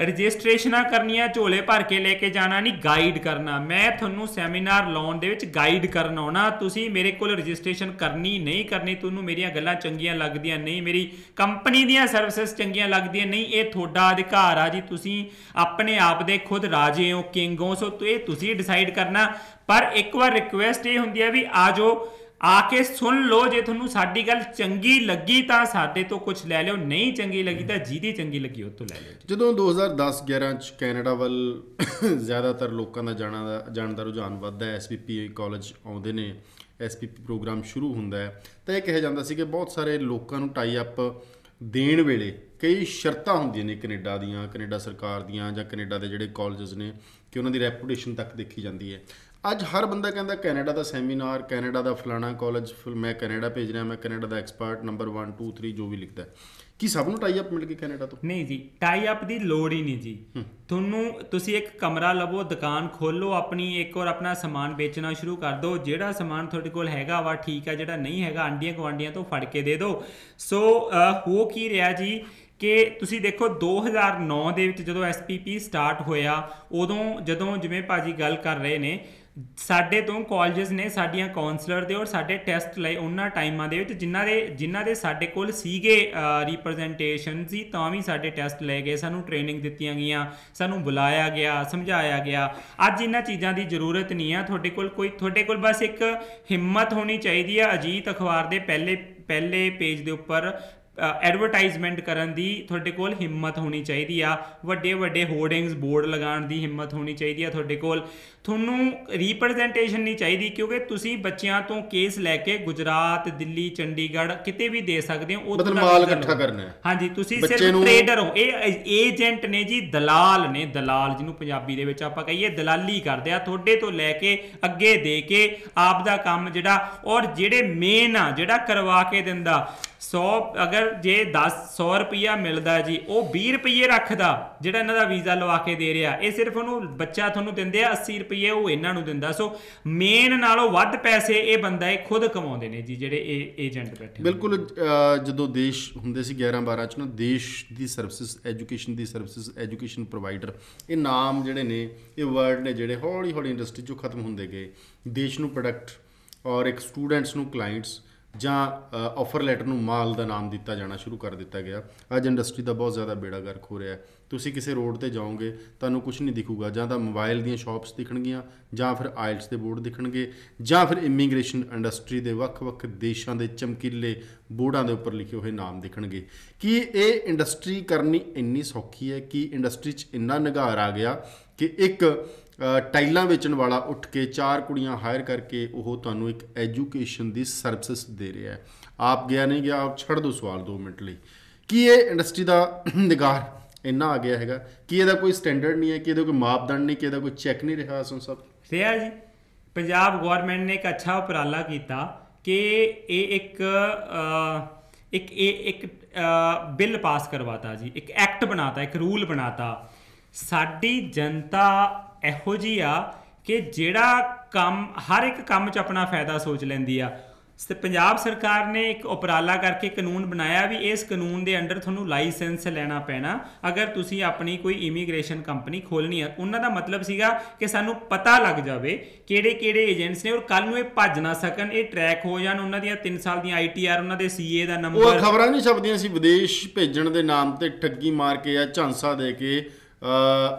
ਰਜਿਸਟ੍ਰੇਸ਼ਨਾਂ ਕਰਨੀਆਂ, ਝੋਲੇ ਭਰ ਕੇ ਲੈ ਕੇ ਜਾਣਾ ਨਹੀਂ, ਗਾਈਡ ਕਰਨਾ। ਮੈਂ ਤੁਹਾਨੂੰ ਸੈਮੀਨਾਰ ਲਾਉਣ ਦੇ ਵਿੱਚ ਗਾਈਡ ਕਰਨ ਆਉਣਾ, ਤੁਸੀਂ ਮੇਰੇ ਕੋਲ ਰਜਿਸਟ੍ਰੇਸ਼ਨ ਕਰਨੀ ਨਹੀਂ ਕਰਨੀ, ਤੁਹਾਨੂੰ ਮੇਰੀਆਂ ਗੱਲਾਂ ਚੰਗੀਆਂ ਲੱਗਦੀਆਂ ਨਹੀਂ, ਮੇਰੀ ਕੰਪਨੀ ਦੀਆਂ ਸਰਵਿਸਿਜ਼ ਚੰਗੀਆਂ ਲੱਗਦੀਆਂ ਨਹੀਂ, ਇਹ ਤੁਹਾਡਾ ਅਧਿਕਾਰ ਆ ਜੀ, ਤੁਸੀਂ ਆਪਣੇ ਆਪ ਦੇ ਖੁਦ ਰਾਜੇ ਹੋ, ਕਿੰਗ ਹੋ, ਸੋ ਇਹ ਤੁਸੀਂ ਡਿਸਾਈਡ ਕਰਨਾ। ਪਰ ਇੱਕ ਵਾਰ ਰਿਕੁਐਸਟ ਇਹ ਹੁੰਦੀ ਹੈ ਵੀ ਆ ਜਾਓ, ਆ ਕੇ ਸੁਣ ਲਓ, ਜੇ ਤੁਹਾਨੂੰ ਸਾਡੀ ਗੱਲ ਚੰਗੀ ਲੱਗੀ ਤਾਂ ਸਾਡੇ ਤੋਂ ਕੁਝ ਲੈ ਲਿਓ, ਨਹੀਂ ਚੰਗੀ ਲੱਗੀ ਤਾਂ ਜਿਹਦੀ ਚੰਗੀ ਲੱਗੀ ਉਹ ਤੋਂ ਲੈ ਲਿਓ। ਜਦੋਂ 2010-11 ਚ ਕੈਨੇਡਾ ਵੱਲ ਜ਼ਿਆਦਾਤਰ ਲੋਕਾਂ ਦਾ ਜਾਣ ਦਾ ਰੁਝਾਨ ਵੱਧਦਾ ਹੈ, SPP ਕਾਲਜ ਆਉਂਦੇ ਨੇ, SPP ਪ੍ਰੋਗਰਾਮ ਸ਼ੁਰੂ ਹੁੰਦਾ ਹੈ, ਤਾਂ ਇਹ ਕਿਹਾ ਜਾਂਦਾ ਸੀ ਕਿ ਬਹੁਤ ਸਾਰੇ ਲੋਕਾਂ ਨੂੰ ਟਾਈ ਅਪ ਦੇਣ ਵੇਲੇ ਕਈ ਸ਼ਰਤਾਂ ਹੁੰਦੀਆਂ ਨੇ ਕੈਨੇਡਾ ਦੀਆਂ, ਕੈਨੇਡਾ ਸਰਕਾਰ ਦੀਆਂ ਜਾਂ ਕੈਨੇਡਾ ਦੇ ਜਿਹੜੇ ਕਾਲਜਸ ਨੇ, ਕਿ ਉਹਨਾਂ ਦੀ ਰੈਪੂਟੇਸ਼ਨ ਤੱਕ ਦੇਖੀ ਜਾਂਦੀ ਹੈ। ਅੱਜ ਹਰ ਬੰਦਾ ਕਹਿੰਦਾ ਕੈਨੇਡਾ ਦਾ ਸੈਮੀਨਾਰ, ਕੈਨੇਡਾ ਦਾ ਫਲਾਣਾ ਕਾਲਜ, ਮੈਂ ਕੈਨੇਡਾ ਭੇਜ ਰਿਹਾ, ਮੈਂ ਕੈਨੇਡਾ ਦਾ ਐਕਸਪਰਟ ਨੰਬਰ 1 2 3 ਜੋ ਵੀ ਲਿਖਦਾ। ਕੀ ਸਭ ਨੂੰ ਟਾਈ ਅਪ ਮਿਲ ਗਈ ਕੈਨੇਡਾ ਤੋਂ? ਨਹੀਂ ਜੀ, ਟਾਈ ਅਪ ਦੀ ਲੋੜ ਹੀ ਨਹੀਂ ਜੀ। ਤੁਸੀਂ ਇੱਕ ਕਮਰਾ ਲਵੋ, ਦੁਕਾਨ ਖੋਲੋ ਆਪਣੀ ਇੱਕ, ਔਰ ਆਪਣਾ ਸਮਾਨ ਵੇਚਣਾ ਸ਼ੁਰੂ ਕਰ ਦਿਓ। ਜਿਹੜਾ ਸਮਾਨ ਤੁਹਾਡੇ ਕੋਲ ਹੈਗਾ ਵਾ ਠੀਕ ਹੈ, ਜਿਹੜਾ ਨਹੀਂ ਹੈਗਾ ਆਂਡੀਆਂ ਗੁਆਂਢੀਆਂ ਤੋਂ ਫੜ ਕੇ ਦੇ ਦਿਓ। ਸੋ ਹੋ ਕੀ ਰਿਹਾ ਜੀ ਕਿ ਤੁਸੀਂ ਦੇਖੋ 2009 ਦੇ ਵਿੱਚ ਜਦੋਂ SPP ਸਟਾਰਟ ਹੋਇਆ, ਉਦੋਂ ਜਦੋਂ ਜਿਵੇਂ ਭਾਜੀ ਗੱਲ ਕਰ ਰਹੇ ਨੇ, ਸਾਡੇ ਤੋਂ ਕਾਲਜਸ ਨੇ ਸਾਡੀਆਂ ਕਾਉਂਸਲਰ ਦੇ ਔਰ ਸਾਡੇ ਟੈਸਟ ਲਏ ਉਹਨਾਂ ਟਾਈਮਾਂ ਦੇ ਵਿੱਚ, ਜਿਨ੍ਹਾਂ ਦੇ ਸਾਡੇ ਕੋਲ ਸੀਗੇ ਰਿਪਰੈਜ਼ੈਂਟੇਸ਼ਨ ਸੀ, ਤਾਂ ਵੀ ਸਾਡੇ ਟੈਸਟ ਲਏ ਗਏ, ਸਾਨੂੰ ਟ੍ਰੇਨਿੰਗ ਦਿੱਤੀਆਂ ਗਈਆਂ, ਸਾਨੂੰ ਬੁਲਾਇਆ ਗਿਆ, ਸਮਝਾਇਆ ਗਿਆ। ਅੱਜ ਇਹਨਾਂ ਚੀਜ਼ਾਂ ਦੀ ਜ਼ਰੂਰਤ ਨਹੀਂ ਆ, ਤੁਹਾਡੇ ਕੋਲ ਬਸ ਇੱਕ ਹਿੰਮਤ ਹੋਣੀ ਚਾਹੀਦੀ ਆ। ਅਜੀਤ ਅਖਬਾਰ ਦੇ ਪਹਿਲੇ ਪੇਜ ਦੇ ਉੱਪਰ ਐਡਵਰਟਾਈਜ਼ਮੈਂਟ ਕਰਨ ਦੀ ਤੁਹਾਡੇ ਕੋਲ ਹਿੰਮਤ ਹੋਣੀ ਚਾਹੀਦੀ ਆ, ਵੱਡੇ ਵੱਡੇ ਹੋਰਡਿੰਗਸ ਬੋਰਡ ਲਗਾਉਣ ਦੀ ਹਿੰਮਤ ਹੋਣੀ ਚਾਹੀਦੀ ਆ ਤੁਹਾਡੇ ਕੋਲ। ਤੁਹਾਨੂੰ ਰਿਪਰੈਜ਼ੈਂਟੇਸ਼ਨ ਨਹੀਂ ਚਾਹੀਦੀ, ਕਿਉਂਕਿ ਤੁਸੀਂ ਬੱਚਿਆਂ ਤੋਂ ਕੇਸ ਲੈ ਕੇ ਗੁਜਰਾਤ, ਦਿੱਲੀ, ਚੰਡੀਗੜ੍ਹ ਕਿਤੇ ਵੀ ਦੇ ਸਕਦੇ ਹੋ। ਉਹ ਮਤਲਬ ਮਾਲ ਇਕੱਠਾ ਕਰਨਾ ਹੈ। ਹਾਂਜੀ, ਤੁਸੀਂ ਸਿਰਫ ਟ੍ਰੇਡਰ ਹੋ, ਇਹ ਏਜੰਟ ਨੇ ਜੀ, ਦਲਾਲ ਨੇ, ਦਲਾਲ ਜਿਹਨੂੰ ਪੰਜਾਬੀ ਦੇ ਵਿੱਚ ਆਪਾਂ ਕਹੀਏ ਦਲਾਲੀ ਕਰਦੇ ਆ, ਤੁਹਾਡੇ ਤੋਂ ਲੈ ਕੇ ਅੱਗੇ ਦੇ ਕੇ ਆਪ ਦਾ ਕੰਮ ਜਿਹੜਾ, ਔਰ ਜਿਹੜੇ ਮੇਨ ਆ ਜਿਹੜਾ ਕਰਵਾ ਕੇ ਦਿੰਦਾ 100, ਅਗਰ ਜੇ 100 ਰੁਪਈਆ ਮਿਲਦਾ ਜੀ, ਉਹ 20 ਰੁਪਈਏ ਰੱਖਦਾ ਜਿਹੜਾ ਇਹਨਾਂ ਦਾ ਵੀਜ਼ਾ ਲਵਾ ਕੇ ਦੇ ਰਿਹਾ, ਇਹ ਸਿਰਫ ਉਹਨੂੰ ਬੱਚਾ ਤੁਹਾਨੂੰ ਦਿੰਦੇ ਆ 80 ਰੁਪਈਏ, ਉਹ ਇਹਨਾਂ ਨੂੰ ਦਿੰਦਾ। ਸੋ ਮੇਨ ਨਾਲੋਂ ਵੱਧ ਪੈਸੇ ਇਹ ਬੰਦਾ ਇਹ ਖੁਦ ਕਮਾਉਂਦੇ ਨੇ ਜੀ, ਜਿਹੜੇ ਇਹ ਏਜੰਟ ਬੈਠੇ। ਬਿਲਕੁਲ। ਜਦੋਂ ਦੇਸ਼ ਹੁੰਦੇ ਸੀ 11-12 ਚ ਨਾ, ਦੇਸ਼ ਦੀ ਸਰਵਿਸਿਜ਼, ਐਜੂਕੇਸ਼ਨ ਦੀ ਸਰਵਿਸਿਜ਼, ਐਜੂਕੇਸ਼ਨ ਪ੍ਰੋਵਾਈਡਰ, ਇਹ ਨਾਮ ਜਿਹੜੇ ਨੇ, ਇਹ ਵਰਡ ਨੇ ਜਿਹੜੇ ਹੌਲੀ ਹੌਲੀ ਇੰਡਸਟਰੀ 'ਚੋਂ ਖਤਮ ਹੁੰਦੇ ਗਏ। ਦੇਸ਼ ਨੂੰ ਪ੍ਰੋਡਕਟ ਔਰ ਇੱਕ ਸਟੂਡੈਂਟਸ ਨੂੰ ਕਲਾਇੰਟਸ ਜਾਂ ਆਫਰ ਲੈਟਰ ਨੂੰ ਮਾਲ ਦਾ ਨਾਮ ਦਿੱਤਾ ਜਾਣਾ ਸ਼ੁਰੂ ਕਰ ਦਿੱਤਾ ਗਿਆ। ਅੱਜ ਇੰਡਸਟਰੀ ਦਾ ਬਹੁਤ ਜ਼ਿਆਦਾ ਬੇੜਾ ਗਰਕ ਹੋ ਰਿਹਾ। ਤੁਸੀਂ ਕਿਸੇ ਰੋਡ ਤੇ ਜਾਓਗੇ ਤੁਹਾਨੂੰ ਕੁਝ ਨਹੀਂ ਦਿਖੂਗਾ, ਜਾਂ ਤਾਂ ਮੋਬਾਈਲ ਦੀਆਂ ਸ਼ਾਪਸ ਦਿਖਣਗੀਆਂ, ਜਾਂ ਫਿਰ ਆਇਲਟਸ ਦੇ ਬੋਰਡ ਦਿਖਣਗੇ, ਜਾਂ ਫਿਰ ਇਮੀਗ੍ਰੇਸ਼ਨ ਇੰਡਸਟਰੀ ਦੇ ਵੱਖ-ਵੱਖ ਦੇਸ਼ਾਂ ਦੇ ਚਮਕੀਲੇ ਬੋਰਡਾਂ ਦੇ ਉੱਪਰ ਲਿਖੇ ਹੋਏ ਨਾਮ ਦਿਖਣਗੇ। ਕੀ ਇਹ ਇੰਡਸਟਰੀ ਕਰਨੀ ਇੰਨੀ ਸੌਖੀ ਹੈ? ਕਿ ਇੰਡਸਟਰੀ 'ਚ ਇੰਨਾ ਨਿਘਾਰ ਆ ਗਿਆ ਕਿ ਇੱਕ ਟਾਈਲਾਂ ਵੇਚਣ ਵਾਲਾ ਉੱਠ ਕੇ 4 ਕੁੜੀਆਂ ਹਾਇਰ ਕਰਕੇ ਉਹ ਤੁਹਾਨੂੰ ਇੱਕ ਐਜੂਕੇਸ਼ਨ ਦੀ ਸਰਵਿਸਿਸ ਦੇ ਰਿਹਾ ਹੈ। ਆਪ ਗਿਆ ਨਹੀਂ ਗਿਆ, ਆਪ ਛੱਡ ਦਿਓ ਸਵਾਲ 2 ਮਿੰਟ ਲਈ। ਕੀ ਇਹ ਇੰਡਸਟਰੀ ਦਾ ਨਿਗਾਰ ਇੰਨਾ ਆ ਗਿਆ ਹੈਗਾ ਕਿ ਇਹਦਾ ਕੋਈ ਸਟੈਂਡਰਡ ਨਹੀਂ ਹੈ, ਕਿ ਇਹਦਾ ਕੋਈ ਮਾਪਦੰਡ ਨਹੀਂ, ਕਿ ਇਹਦਾ ਕੋਈ ਚੈੱਕ ਨਹੀਂ ਰਿਹਾ? ਸੁਣ ਸਭ ਰਿਹਾ ਜੀ, ਪੰਜਾਬ ਗੌਰਮੈਂਟ ਨੇ ਇੱਕ ਅੱਛਾ ਉਪਰਾਲਾ ਕੀਤਾ ਕਿ ਇਹ ਇੱਕ ਬਿੱਲ ਪਾਸ ਕਰਵਾਤਾ ਜੀ, ਇੱਕ ਐਕਟ ਬਣਾਤਾ, ਇੱਕ ਰੂਲ ਬਣਾਤਾ। ਸਾਡੀ ਜਨਤਾ ਇਹੋ ਜਿਹੀ ਆ ਕਿ ਜਿਹੜਾ ਕੰਮ, ਹਰ ਇੱਕ ਕੰਮ 'ਚ ਆਪਣਾ ਫਾਇਦਾ ਸੋਚ ਲੈਂਦੀ ਆ। ਪੰਜਾਬ ਸਰਕਾਰ ਨੇ ਇੱਕ ਉਪਰਾਲਾ ਕਰਕੇ ਕਾਨੂੰਨ ਬਣਾਇਆ ਵੀ ਇਸ ਕਾਨੂੰਨ ਦੇ ਅੰਡਰ ਤੁਹਾਨੂੰ ਲਾਇਸੈਂਸ ਲੈਣਾ ਪੈਣਾ ਅਗਰ ਤੁਸੀਂ ਆਪਣੀ ਕੋਈ ਇਮੀਗ੍ਰੇਸ਼ਨ ਕੰਪਨੀ ਖੋਲ੍ਹਣੀ ਹੈ। ਉਹਨਾਂ ਦਾ ਮਤਲਬ ਸੀਗਾ ਕਿ ਸਾਨੂੰ ਪਤਾ ਲੱਗ ਜਾਵੇ ਕਿਹੜੇ ਕਿਹੜੇ ਏਜੰਟਸ ਨੇ, ਔਰ ਕੱਲ੍ਹ ਨੂੰ ਇਹ ਭੱਜ ਨਾ ਸਕਣ, ਇਹ ਟਰੈਕ ਹੋ ਜਾਣ, ਉਹਨਾਂ ਦੀਆਂ 3 ਸਾਲ ਦੀਆਂ ITR, ਉਹਨਾਂ ਦੇ CA ਦਾ ਨੰਬਰ। ਉਹ ਖਬਰਾਂ ਨਹੀਂ ਛਪਦੀਆਂ ਸੀ ਵਿਦੇਸ਼ ਭੇਜਣ ਦੇ ਨਾਮ ਤੇ ਠੱਗੀ ਮਾਰ ਕੇ ਜਾਂ ਝਾਂਸਾ ਦੇ ਕੇ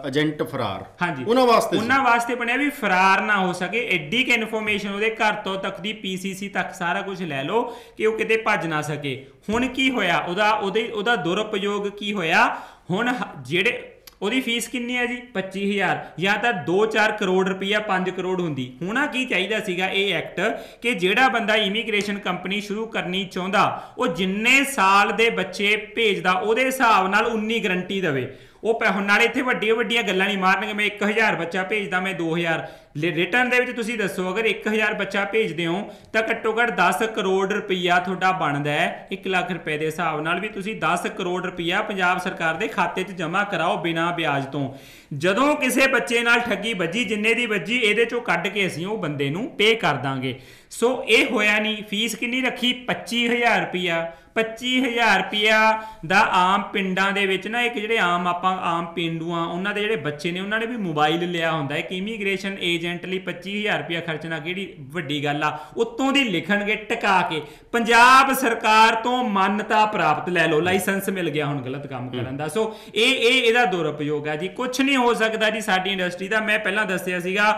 ਏਜੰਟ ਫਰਾਰ। ਹਾਂਜੀ, ਉਹਨਾਂ ਵਾਸਤੇ ਬਣਿਆ ਵੀ ਫਰਾਰ ਨਾ ਹੋ ਸਕੇ। ਐਡੀ ਕਿ ਇਨਫੋਰਮੇਸ਼ਨ ਉਹਦੇ ਘਰ ਤੋਂ ਤੱਕ ਦੀ PCC ਤੱਕ ਸਾਰਾ ਕੁਝ ਲੈ ਲਓ ਕਿ ਉਹ ਕਿਤੇ ਭੱਜ ਨਾ ਸਕੇ। ਹੁਣ ਕੀ ਹੋਇਆ, ਉਹਦਾ ਦੁਰਉਪਯੋਗ ਕੀ ਹੋਇਆ? ਹੁਣ ਜਿਹੜੇ ਉਹਦੀ ਫੀਸ ਕਿੰਨੀ ਹੈ ਜੀ? 25,000, ਜਾਂ ਤਾਂ 2-4 ਕਰੋੜ ਰੁਪਈਆ 5 ਕਰੋੜ ਹੁੰਦੀ। ਹੋਣਾ ਕੀ ਚਾਹੀਦਾ ਸੀਗਾ ਇਹ ਐਕਟ ਕਿ ਜਿਹੜਾ ਬੰਦਾ ਇਮੀਗ੍ਰੇਸ਼ਨ ਕੰਪਨੀ ਸ਼ੁਰੂ ਕਰਨੀ ਚਾਹੁੰਦਾ ਉਹ ਜਿੰਨੇ ਸਾਲ ਦੇ ਬੱਚੇ ਭੇਜਦਾ ਉਹਦੇ ਹਿਸਾਬ ਨਾਲ 19 ਗਰੰਟੀ ਦੇਵੇ। ਉਹ ਹੁਣ ਨਾਲੇ ਇੱਥੇ ਵੱਡੀਆਂ ਗੱਲਾਂ ਨਹੀਂ ਮਾਰਨਗੇ, ਮੈਂ 1000 ਬੱਚਾ ਭੇਜਦਾ, ਮੈਂ 2000 ਰਿਟਰਨ ਦੇ ਵਿੱਚ। ਤੁਸੀਂ ਦੱਸੋ ਅਗਰ 1000 ਬੱਚਾ ਭੇਜਦੇ ਹੋ ਤਾਂ ਘੱਟੋ ਘੱਟ 10 ਕਰੋੜ ਰੁਪਈਆ ਤੁਹਾਡਾ ਬਣਦਾ ਹੈ 1 ਲੱਖ ਰੁਪਏ ਦੇ ਹਿਸਾਬ ਨਾਲ ਵੀ। ਤੁਸੀਂ 10 ਕਰੋੜ ਰੁਪਈਆ ਪੰਜਾਬ ਸਰਕਾਰ ਦੇ ਖਾਤੇ 'ਚ ਜਮ੍ਹਾਂ ਕਰਾਓ ਬਿਨਾਂ ਵਿਆਜ ਤੋਂ। ਜਦੋਂ ਕਿਸੇ ਬੱਚੇ ਨਾਲ ਠੱਗੀ ਵੱਜੀ, ਜਿੰਨੇ ਦੀ ਵੱਜੀ ਇਹਦੇ 'ਚੋਂ ਕੱਢ ਕੇ ਅਸੀਂ ਉਹ ਬੰਦੇ ਨੂੰ ਪੇ ਕਰ ਦਾਂਗੇ। ਸੋ ਇਹ ਹੋਇਆ ਨਹੀਂ। ਫੀਸ ਕਿੰਨੀ ਰੱਖੀ? 25,000 ਰੁਪਈਆ। 25,000 ਰੁਪਈਆ ਦਾ ਆਮ ਪਿੰਡਾਂ ਦੇ ਵਿੱਚ ਨਾ, ਇੱਕ ਜਿਹੜੇ ਆਮ ਪੇਂਡੂ ਆ ਉਹਨਾਂ ਦੇ ਜਿਹੜੇ ਬੱਚੇ ਨੇ ਉਹਨਾਂ ਨੇ ਵੀ ਮੋਬਾਈਲ ਲਿਆ ਹੁੰਦਾ। ਇੱਕ ਇਮੀਗ੍ਰੇਸ਼ਨ ਏਜੰਟ ਲਈ 25,000 ਰੁਪਈਆ ਖਰਚਣਾ ਕਿਹੜੀ ਵੱਡੀ ਗੱਲ ਆ? ਉੱਤੋਂ ਦੀ ਲਿਖਣਗੇ ਟਕਾ ਕੇ ਪੰਜਾਬ ਸਰਕਾਰ ਤੋਂ ਮਾਨਤਾ ਪ੍ਰਾਪਤ, ਲੈ ਲਓ ਲਾਇਸੈਂਸ ਮਿਲ ਗਿਆ ਹੁਣ ਗਲਤ ਕੰਮ ਕਰਨ ਦਾ। ਸੋ ਇਹਦਾ ਦੁਰਉਪਯੋਗ ਹੈ ਜੀ। ਕੁਝ ਨਹੀਂ ਹੋ ਸਕਦਾ ਜੀ ਸਾਡੀ ਇੰਡਸਟਰੀ ਦਾ। ਮੈਂ ਪਹਿਲਾਂ ਦੱਸਿਆ ਸੀਗਾ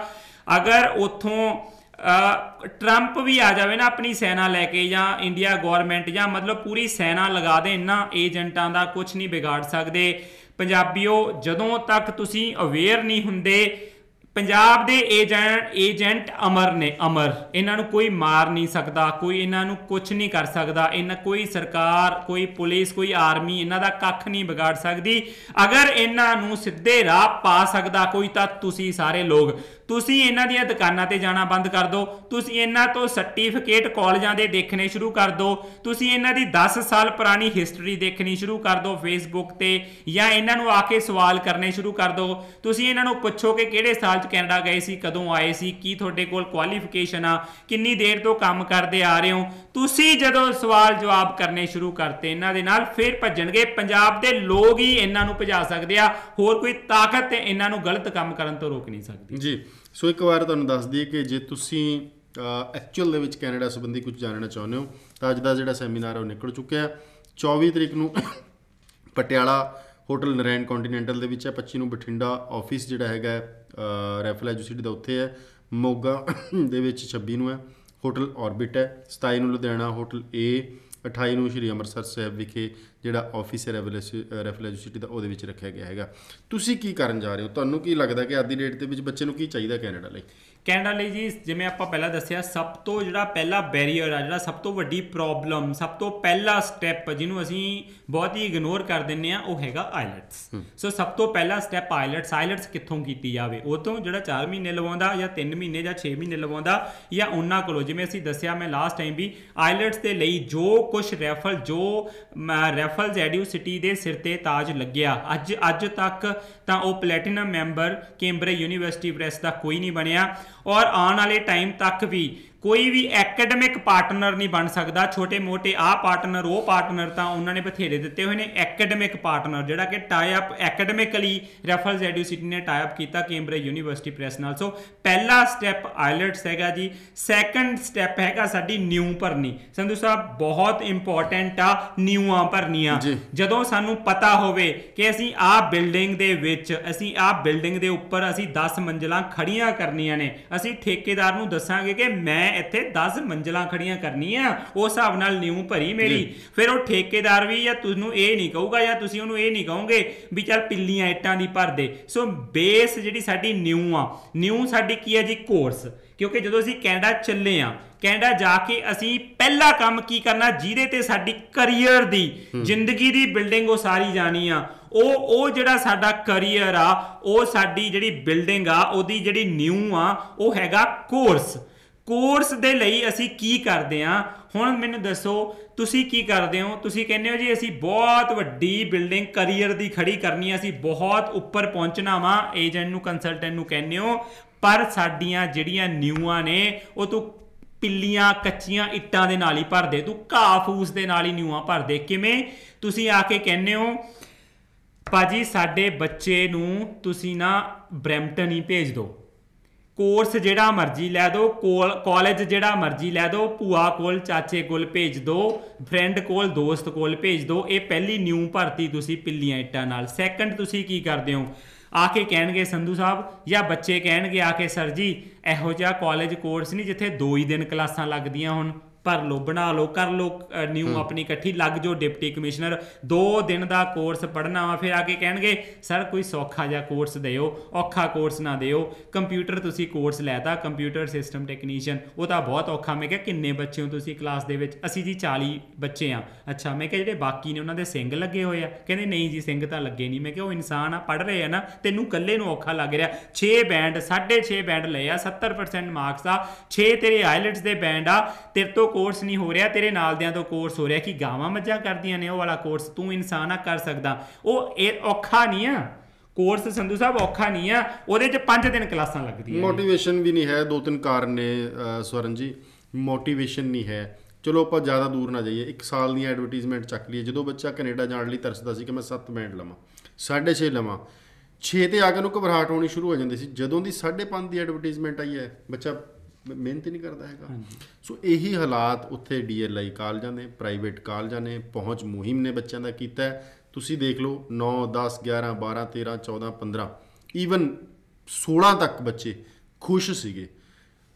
ਅਗਰ ਉੱਥੋਂ ਟਰੰਪ ਵੀ ਆ ਜਾਵੇ ਨਾ ਆਪਣੀ ਸੈਨਾ ਲੈ ਕੇ, ਜਾਂ ਇੰਡੀਆ ਗੌਰਮੈਂਟ, ਜਾਂ ਮਤਲਬ ਪੂਰੀ ਸੈਨਾ ਲਗਾ ਦੇ, ਇਹਨਾਂ ਏਜੰਟਾਂ ਦਾ ਕੁਝ ਨਹੀਂ ਵਿਗਾੜ ਸਕਦੇ। ਪੰਜਾਬੀਓ, ਜਦੋਂ ਤੱਕ ਤੁਸੀਂ ਅਵੇਅਰ ਨਹੀਂ ਹੁੰਦੇ, ਪੰਜਾਬ ਦੇ ਏਜੰਟ ਅਮਰ ਨੇ, ਅਮਰ। ਇਹਨਾਂ ਨੂੰ ਕੋਈ ਮਾਰ ਨਹੀਂ ਸਕਦਾ, ਕੋਈ ਇਹਨਾਂ ਨੂੰ ਕੁਝ ਨਹੀਂ ਕਰ ਸਕਦਾ। ਕੋਈ ਸਰਕਾਰ, ਕੋਈ ਪੁਲਿਸ, ਕੋਈ ਆਰਮੀ ਇਹਨਾਂ ਦਾ ਕੱਖ ਨਹੀਂ ਵਿਗਾੜ ਸਕਦੀ। ਅਗਰ ਇਹਨਾਂ ਨੂੰ ਸਿੱਧੇ ਰਾਹ ਪਾ ਸਕਦਾ ਕੋਈ ਤਾਂ ਤੁਸੀਂ ਸਾਰੇ ਲੋਕ। ਤੁਸੀਂ ਇਹਨਾਂ ਦੀਆਂ ਦੁਕਾਨਾਂ ਤੇ ਜਾਣਾ ਬੰਦ ਕਰ ਦਿਓ। ਤੁਸੀਂ ਇਹਨਾਂ ਤੋਂ ਸਰਟੀਫਿਕੇਟ ਕਾਲਜਾਂ ਦੇ ਦੇਖਣੇ ਸ਼ੁਰੂ ਕਰ ਦਿਓ। ਤੁਸੀਂ ਇਹਨਾਂ ਦੀ 10 ਸਾਲ ਪੁਰਾਣੀ ਹਿਸਟਰੀ ਦੇਖਣੀ ਸ਼ੁਰੂ ਕਰ ਦਿਓ ਫੇਸਬੁੱਕ ਤੇ, ਜਾਂ ਇਹਨਾਂ ਨੂੰ ਆ ਕੇ ਸਵਾਲ ਕਰਨੇ ਸ਼ੁਰੂ ਕਰ ਦਿਓ। ਤੁਸੀਂ ਇਹਨਾਂ ਨੂੰ ਪੁੱਛੋ ਕਿ ਕਿਹੜੇ ਸਾਲ 'ਚ ਕੈਨੇਡਾ ਗਏ ਸੀ, ਕਦੋਂ ਆਏ ਸੀ, ਕੀ ਤੁਹਾਡੇ ਕੋਲ ਕੁਆਲੀਫਿਕੇਸ਼ਨ ਆ, ਕਿੰਨੀ ਦੇਰ ਤੋਂ ਕੰਮ ਕਰਦੇ ਆ ਰਹੇ ਹੋ। ਤੁਸੀਂ ਜਦੋਂ ਸਵਾਲ ਜਵਾਬ ਕਰਨੇ ਸ਼ੁਰੂ ਕਰਤੇ ਇਹਨਾਂ ਦੇ ਨਾਲ, ਫਿਰ ਭੱਜਣਗੇ। ਪੰਜਾਬ ਦੇ ਲੋਕ ਹੀ ਇਹਨਾਂ ਨੂੰ ਭਜਾ ਸਕਦੇ ਆ, ਹੋਰ ਕੋਈ ਤਾਕਤ ਇਹਨਾਂ ਨੂੰ ਗਲਤ ਕੰਮ ਕਰਨ ਤੋਂ ਰੋਕ ਨਹੀਂ ਸਕਦੀ ਜੀ। ਸੋ ਇੱਕ ਵਾਰ ਤੁਹਾਨੂੰ ਦੱਸ ਦਈਏ ਕਿ ਜੇ ਤੁਸੀਂ ਐਕਚੁਅਲ ਦੇ ਵਿੱਚ ਕੈਨੇਡਾ ਸੰਬੰਧੀ ਕੁਝ ਜਾਣਨਾ ਚਾਹੁੰਦੇ ਹੋ ਤਾਂ ਅੱਜ ਦਾ ਜਿਹੜਾ ਸੈਮੀਨਾਰ ਉਹ ਨਿਕਲ ਚੁੱਕਿਆ। 24 ਤਰੀਕ ਨੂੰ ਪਟਿਆਲਾ ਹੋਟਲ ਨਰੈਣ ਕੰਟੀਨੈਂਟਲ ਦੇ ਵਿੱਚ ਹੈ। 25 ਨੂੰ ਬਠਿੰਡਾ ਆਫਿਸ ਜਿਹੜਾ ਹੈਗਾ ਰੈਫਲ ਐਜੂਸਿਟੀ ਦਾ ਉੱਥੇ ਹੈ। ਮੋਗਾ ਦੇ ਵਿੱਚ 26 ਨੂੰ ਹੈ ਹੋਟਲ ਔਰਬਿਟ ਹੈ। 27 ਨੂੰ ਲੁਧਿਆਣਾ ਹੋਟਲ A, 28 ਨੂੰ ਸ਼੍ਰੀ ਅੰਮ੍ਰਿਤਸਰ ਸਾਹਿਬ ਵਿਖੇ ਜਿਹੜਾ ਆਫਿਸ ਹੈ ਰੈਫਲੈਜੂਸਿਟੀ ਦਾ ਉਹਦੇ ਵਿੱਚ ਰੱਖਿਆ ਗਿਆ ਹੈਗਾ। ਤੁਸੀਂ ਕੀ ਕਰਨ ਜਾ ਰਹੇ ਹੋ? ਤੁਹਾਨੂੰ ਕੀ ਲੱਗਦਾ ਕਿ ਅੱਜ ਦੀ ਡੇਟ ਦੇ ਵਿੱਚ ਬੱਚੇ ਨੂੰ ਕੀ ਚਾਹੀਦਾ ਕੈਨੇਡਾ ਲਈ? ਕੈਨੇਡਾ ਲਈ ਜੀ ਜਿਵੇਂ ਆਪਾਂ ਪਹਿਲਾਂ ਦੱਸਿਆ, ਸਭ ਤੋਂ ਜਿਹੜਾ ਪਹਿਲਾ ਬੈਰੀਅਰ ਆ, ਜਿਹੜਾ ਸਭ ਤੋਂ ਵੱਡੀ ਪ੍ਰੋਬਲਮ, ਸਭ ਤੋਂ ਪਹਿਲਾ ਸਟੈਪ ਜਿਹਨੂੰ ਅਸੀਂ ਬਹੁਤ ਹੀ ਇਗਨੋਰ ਕਰ ਦਿੰਦੇ ਆ, ਉਹ ਹੈਗਾ ਆਈਲੈਟਸ। ਸੋ ਸਭ ਤੋਂ ਪਹਿਲਾ ਸਟੈਪ ਆਈਲੈਟਸ ਕਿੱਥੋਂ ਕੀਤੀ ਜਾਵੇ? ਉਹ ਤੋਂ ਜਿਹੜਾ 4 ਮਹੀਨੇ ਲਵਾਉਂਦਾ ਜਾਂ 3 ਮਹੀਨੇ ਜਾਂ 6 ਮਹੀਨੇ ਲਵਾਉਂਦਾ, ਜਾਂ ਉਹਨਾਂ ਕੋਲੋਂ ਜਿਵੇਂ ਅਸੀਂ ਦੱਸਿਆ ਮੈਂ ਲਾਸਟ ਟਾਈਮ ਵੀ, ਆਈਲੈਟਸ ਦੇ ਲਈ ਜੋ ਕੁਛ ਰੈਫਲਸ ਐਡਿਊਸਿਟੀ ਦੇ ਸਿਰ ਤੇ ਤਾਜ ਲੱਗਿਆ ਅੱਜ ਤੱਕ, ਤਾਂ ਉਹ platinum member Cambridge University Press ਦਾ ਕੋਈ ਨਹੀਂ ਬਣਿਆ, ਔਰ ਆਉਣ ਵਾਲੇ ਟਾਈਮ ਤੱਕ ਵੀ ਕੋਈ ਵੀ ਐਕੈਡਮਿਕ ਪਾਰਟਨਰ ਨਹੀਂ ਬਣ ਸਕਦਾ। ਛੋਟੇ ਮੋਟੇ ਪਾਰਟਨਰ ਉਹ ਪਾਰਟਨਰ ਤਾਂ ਉਹਨਾਂ ਨੇ ਬਥੇਰੇ ਦਿੱਤੇ ਹੋਏ ਨੇ, ਐਕੈਡਮਿਕ ਪਾਰਟਨਰ ਜਿਹੜਾ ਕਿ ਟਾਈ ਅਪ ਐਕੈਡਮਿਕਲੀ ਰੈਫਲਸ ਐਡਿਊਸਿਟੀ ਨੇ ਟਾਈ ਅਪ ਕੀਤਾ ਕੈਂਬਰਿਜ ਯੂਨੀਵਰਸਿਟੀ ਪ੍ਰੈਸ ਨਾਲ। ਸੋ ਪਹਿਲਾ ਸਟੈਪ ਆਈਲੈਟਸ ਹੈਗਾ ਜੀ। ਸੈਕੰਡ ਸਟੈਪ ਹੈਗਾ ਸਾਡੀ ਨਿਊ ਭਰਨੀ। ਸੰਧੂ ਸਾਹਿਬ ਬਹੁਤ ਇੰਪੋਰਟੈਂਟ ਆ ਨਿਊਆਂ ਭਰਨੀਆਂ। ਜਦੋਂ ਸਾਨੂੰ ਪਤਾ ਹੋਵੇ ਕਿ ਅਸੀਂ ਆਹ ਬਿਲਡਿੰਗ ਦੇ ਵਿੱਚ, ਅਸੀਂ ਆਹ ਬਿਲਡਿੰਗ ਦੇ ਉੱਪਰ ਅਸੀਂ 10 ਮੰਜ਼ਿਲਾਂ ਖੜੀਆਂ ਕਰਨੀਆਂ ਨੇ, ਅਸੀਂ ਠੇਕੇਦਾਰ ਨੂੰ ਦੱਸਾਂਗੇ ਕਿ ਮੈਂ ਇੱਥੇ 10 ਮੰਜ਼ਿਲਾਂ ਖੜੀਆਂ ਕਰਨੀਆਂ, ਉਸ ਹਿਸਾਬ ਨਾਲ ਨਿਊ ਭਰੀ ਮੇਰੀ। ਫਿਰ ਉਹ ਠੇਕੇਦਾਰ ਵੀ ਜਾਂ ਤੁਹਾਨੂੰ ਇਹ ਨਹੀਂ ਕਹੂਗਾ, ਜਾਂ ਤੁਸੀਂ ਉਹਨੂੰ ਇਹ ਨਹੀਂ ਕਹੋਗੇ ਵੀ ਚੱਲ ਪਿੱਲੀਆਂ ਇੱਟਾਂ ਦੀ ਭਰ ਦੇ। ਸੋ ਬੇਸ ਜਿਹੜੀ ਸਾਡੀ ਨਿਊ ਆ, ਨਿਊ ਸਾਡੀ ਕੀ ਹੈ ਜੀ? ਕੋਰਸ। ਕਿਉਂਕਿ ਜਦੋਂ ਅਸੀਂ ਕੈਨੇਡਾ ਚੱਲੇ ਆ, ਕੈਨੇਡਾ ਜਾ ਕੇ ਅਸੀਂ ਪਹਿਲਾ ਕੰਮ ਕੀ ਕਰਨਾ, ਜਿਹਦੇ ਤੇ ਸਾਡੀ ਕਰੀਅਰ ਦੀ, ਜ਼ਿੰਦਗੀ ਦੀ ਬਿਲਡਿੰਗ ਉਹ ਸਾਰੀ ਜਾਣੀ ਆ, ਉਹ ਜਿਹੜਾ ਸਾਡਾ ਕਰੀਅਰ ਆ, ਉਹ ਸਾਡੀ ਜਿਹੜੀ ਬਿਲਡਿੰਗ ਆ, ਉਹਦੀ ਜਿਹੜੀ ਨਿਊ ਆ, ਉਹ ਹੈਗਾ ਕੋਰਸ। ਕੋਰਸ ਦੇ ਲਈ ਅਸੀਂ ਕੀ ਕਰਦੇ ਹਾਂ? ਹੁਣ ਮੈਨੂੰ ਦੱਸੋ ਤੁਸੀਂ ਕੀ ਕਰਦੇ ਹੋ? ਤੁਸੀਂ ਕਹਿੰਦੇ ਹੋ ਜੀ ਅਸੀਂ ਬਹੁਤ ਵੱਡੀ ਬਿਲਡਿੰਗ ਕਰੀਅਰ ਦੀ ਖੜੀ ਕਰਨੀ ਹੈ, ਅਸੀਂ ਬਹੁਤ ਉੱਪਰ ਪਹੁੰਚਣਾ ਵਾ, ਏਜੰਟ ਨੂੰ, ਕੰਸਲਟੈਂਟ ਨੂੰ ਕਹਿੰਦੇ ਹੋ, ਪਰ ਸਾਡੀਆਂ ਜਿਹੜੀਆਂ ਨਿਊਆਂ ਨੇ ਉਹ ਤੂੰ ਪਿੱਲੀਆਂ ਕੱਚੀਆਂ ਇੱਟਾਂ ਦੇ ਨਾਲ ਹੀ ਭਰ ਦੇ, ਤੂੰ ਘਾਹ ਫੂਸ ਦੇ ਨਾਲ ਹੀ ਨਿਊਆਂ ਭਰ ਦੇ। ਕਿਵੇਂ? ਤੁਸੀਂ ਆ ਕੇ ਕਹਿੰਦੇ ਹੋ ਭਾਜੀ ਸਾਡੇ ਬੱਚੇ ਨੂੰ ਤੁਸੀਂ ਨਾ ਬਰੈਂਪਟਨ ਹੀ ਭੇਜ ਦਿਓ, ਕੋਰਸ ਜਿਹੜਾ ਮਰਜ਼ੀ ਲੈ ਦਿਓ, ਕਾਲਜ ਜਿਹੜਾ ਮਰਜ਼ੀ ਲੈ ਦਿਓ, ਭੂਆ ਕੋਲ ਚਾਚੇ ਕੋਲ ਭੇਜ ਦਿਓ, ਫਰੈਂਡ ਕੋਲ ਦੋਸਤ ਕੋਲ ਭੇਜ ਦਿਓ। ਇਹ ਪਹਿਲੀ ਨਿਊ ਭਰਤੀ ਤੁਸੀਂ ਪਿੱਲੀਆਂ ਇੱਟਾਂ ਨਾਲ। ਸੈਕੰਡ ਤੁਸੀਂ ਕੀ ਕਰਦੇ ਹੋ? ਆ ਕੇ ਕਹਿਣਗੇ ਸੰਧੂ ਸਾਹਿਬ, ਜਾਂ ਬੱਚੇ ਕਹਿਣਗੇ ਆ ਕੇ ਸਰ ਜੀ ਇਹੋ ਜਿਹਾ ਕਾਲਜ ਕੋਰਸ ਨਹੀਂ ਜਿੱਥੇ 2 ਹੀ ਦਿਨ ਕਲਾਸਾਂ ਲੱਗਦੀਆਂ ਹੁਣ, ਭਰ ਲਓ, ਬਣਾ ਲਓ, ਕਰ ਲਓ ਨਿਊ ਆਪਣੀ ਇਕੱਠੀ, ਲੱਗ ਜਾਓ ਡਿਪਟੀ ਕਮਿਸ਼ਨਰ, 2 ਦਿਨ ਦਾ ਕੋਰਸ ਪੜ੍ਹਨਾ ਵਾ। ਫਿਰ ਆ ਕੇ ਕਹਿਣਗੇ ਸਰ ਕੋਈ ਸੌਖਾ ਜਿਹਾ ਕੋਰਸ ਦਿਓ, ਔਖਾ ਕੋਰਸ ਨਾ ਦਿਓ। ਕੰਪਿਊਟਰ ਤੁਸੀਂ ਕੋਰਸ ਲੈਤਾ, ਕੰਪਿਊਟਰ ਸਿਸਟਮ ਟੈਕਨੀਸ਼ੀਅਨ, ਉਹ ਤਾਂ ਬਹੁਤ ਔਖਾ। ਮੈਂ ਕਿਹਾ ਕਿੰਨੇ ਬੱਚੇ ਹੋ ਤੁਸੀਂ ਕਲਾਸ ਦੇ ਵਿੱਚ? ਅਸੀਂ ਜੀ 40 ਬੱਚੇ ਆ। ਅੱਛਾ, ਮੈਂ ਕਿਹਾ ਜਿਹੜੇ ਬਾਕੀ ਨੇ ਉਹਨਾਂ ਦੇ ਸਿੰਘ ਲੱਗੇ ਹੋਏ ਆ? ਕਹਿੰਦੇ ਨਹੀਂ ਜੀ ਸਿੰਘ ਤਾਂ ਲੱਗੇ ਨਹੀਂ। ਮੈਂ ਕਿਹਾ ਉਹ ਇਨਸਾਨ ਆ, ਪੜ੍ਹ ਰਹੇ ਆ ਨਾ, ਤੈਨੂੰ ਇਕੱਲੇ ਨੂੰ ਔਖਾ ਲੱਗ ਰਿਹਾ। 6 ਬੈਂਡ 6.5 ਬੈਂਡ ਲਏ ਆ, 70% ਮਾਰਕਸ ਆ, 6 ਤੇਰੇ ਆਈਲੈਟਸ ਦੇ ਬੈਂਡ ਆ, ਤੇਰੇ ਤੋਂ ਕੋਰਸ ਨਹੀਂ ਹੋ ਰਿਹਾ, ਤੇਰੇ ਨਾਲਦਿਆਂ ਤੋਂ ਕੋਰਸ ਹੋ ਰਿਹਾ। ਕਿ ਗਾਵਾਂ ਮੱਝਾਂ ਕਰਦੀਆਂ ਨੇ ਉਹ ਵਾਲਾ ਕੋਰਸ ਤੂੰ ਇਨਸਾਨ ਆ ਕਰ ਸਕਦਾ? ਉਹ ਇਹ ਔਖਾ ਨਹੀਂ ਆ ਕੋਰਸ ਸੰਧੂ ਸਾਹਿਬ, ਔਖਾ ਨਹੀਂ ਆ, ਉਹਦੇ 'ਚ 5 ਦਿਨ ਕਲਾਸਾਂ ਲੱਗਦੀਆਂ। ਮੋਟੀਵੇਸ਼ਨ ਵੀ ਨਹੀਂ ਹੈ, 2-3 ਕਾਰਨ ਨੇ ਸਵਰਨ ਜੀ। ਮੋਟੀਵੇਸ਼ਨ ਨਹੀਂ ਹੈ। ਚਲੋ ਆਪਾਂ ਜ਼ਿਆਦਾ ਦੂਰ ਨਾ ਜਾਈਏ, 1 ਸਾਲ ਦੀਆਂ ਐਡਵਰਟੀਜ਼ਮੈਂਟ ਚੱਕ ਲਈਏ। ਜਦੋਂ ਬੱਚਾ ਕੈਨੇਡਾ ਜਾਣ ਲਈ ਤਰਸਦਾ ਸੀ ਕਿ ਮੈਂ 7 ਬੈਂਡ ਲਵਾਂ, 6.5 ਲਵਾਂ, 6 ਤੇ ਆ ਕੇ ਉਹਨੂੰ ਘਬਰਾਹਟ ਹੋਣੀ ਸ਼ੁਰੂ ਹੋ ਜਾਂਦੀ ਸੀ। ਜਦੋਂ ਦੀ 5.5 ਦੀ ਐਡਵਰਟੀਜ਼ਮੈਂਟ ਆਈ ਹੈ, ਬੱਚਾ ਮਿਹਨਤ ਹੀ ਨਹੀਂ ਕਰਦਾ ਹੈਗਾ। ਸੋ ਇਹੀ ਹਾਲਾਤ ਉੱਥੇ DLI ਕਾਲਜਾਂ ਨੇ, ਪ੍ਰਾਈਵੇਟ ਕਾਲਜਾਂ ਨੇ, ਪਹੁੰਚ ਮੁਹਿੰਮ ਨੇ ਬੱਚਿਆਂ ਦਾ ਕੀਤਾ ਹੈ। ਤੁਸੀਂ ਦੇਖ ਲਓ 9, 10, 11, 12, 13, 14, 15 ਈਵਨ 16 ਤੱਕ ਬੱਚੇ ਖੁਸ਼ ਸੀਗੇ।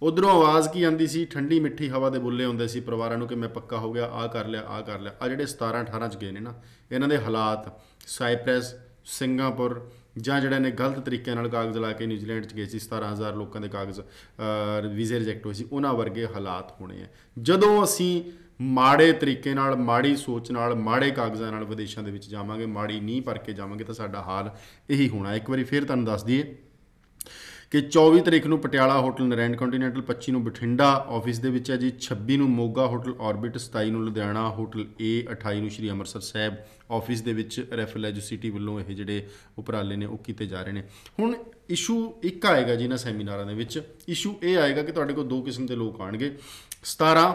ਉਧਰੋਂ ਆਵਾਜ਼ ਕੀ ਆਉਂਦੀ ਸੀ? ਠੰਡੀ ਮਿੱਠੀ ਹਵਾ ਦੇ ਬੁੱਲੇ ਹੁੰਦੇ ਸੀ ਪਰਿਵਾਰਾਂ ਨੂੰ ਕਿ ਮੈਂ ਪੱਕਾ ਹੋ ਗਿਆ, ਆਹ ਕਰ ਲਿਆ, ਆਹ ਕਰ ਲਿਆ। ਆ ਜਿਹੜੇ 17, 18 'ਚ ਗਏ ਨੇ ਨਾ, ਇਹਨਾਂ ਦੇ ਹਾਲਾਤ ਸਾਈਪ੍ਰੈਸ, ਸਿੰਗਾਪੁਰ, ਜਾਂ ਜਿਹੜੇ ਨੇ ਗਲਤ ਤਰੀਕੇ ਨਾਲ ਕਾਗਜ਼ ਲਾ ਕੇ ਨਿਊਜ਼ੀਲੈਂਡ 'ਚ ਗਏ ਸੀ, 17,000 ਲੋਕਾਂ ਦੇ ਕਾਗਜ਼ ਵੀਜ਼ੇ ਰਿਜੈਕਟ ਹੋਏ ਸੀ, ਉਹਨਾਂ ਵਰਗੇ ਹਾਲਾਤ ਹੋਣੇ ਆ ਜਦੋਂ ਅਸੀਂ ਮਾੜੇ ਤਰੀਕੇ ਨਾਲ, ਮਾੜੀ ਸੋਚ ਨਾਲ, ਮਾੜੇ ਕਾਗਜ਼ਾਂ ਨਾਲ ਵਿਦੇਸ਼ਾਂ ਦੇ ਵਿੱਚ ਜਾਵਾਂਗੇ, ਮਾੜੀ ਨੀਂਹ ਭਰ ਕੇ ਜਾਵਾਂਗੇ, ਤਾਂ ਸਾਡਾ ਹਾਲ ਇਹੀ ਹੋਣਾ। ਇੱਕ ਵਾਰੀ ਫਿਰ ਤੁਹਾਨੂੰ ਦੱਸ ਦਈਏ ਕਿ 24 ਤਰੀਕ ਨੂੰ ਪਟਿਆਲਾ ਹੋਟਲ ਨਰੈਣ ਕੰਟੀਨੈਂਟਲ, 25 ਨੂੰ ਬਠਿੰਡਾ ਆਫਿਸ ਦੇ ਵਿੱਚ ਹੈ ਜੀ, 26 ਨੂੰ ਮੋਗਾ ਹੋਟਲ ਆਰਬਿਟ, 27 ਨੂੰ ਲੁਧਿਆਣਾ ਹੋਟਲ A, 28 ਨੂੰ ਸ਼੍ਰੀ ਅੰਮ੍ਰਿਤਸਰ ਸਾਹਿਬ ਆਫਿਸ ਦੇ ਵਿੱਚ ਰੈਫਲੈਜੂਸਿਟੀ ਵੱਲੋਂ ਇਹ ਜਿਹੜੇ ਉਪਰਾਲੇ ਨੇ ਉਹ ਕੀਤੇ ਜਾ ਰਹੇ ਨੇ। ਹੁਣ ਇਸ਼ੂ ਇੱਕ ਆਏਗਾ ਜੀ ਇਹਨਾਂ ਸੈਮੀਨਾਰਾਂ ਦੇ ਵਿੱਚ, ਇਸ਼ੂ ਇਹ ਆਏਗਾ ਕਿ ਤੁਹਾਡੇ ਕੋਲ 2 ਕਿਸਮ ਦੇ ਲੋਕ ਆਉਣਗੇ। 17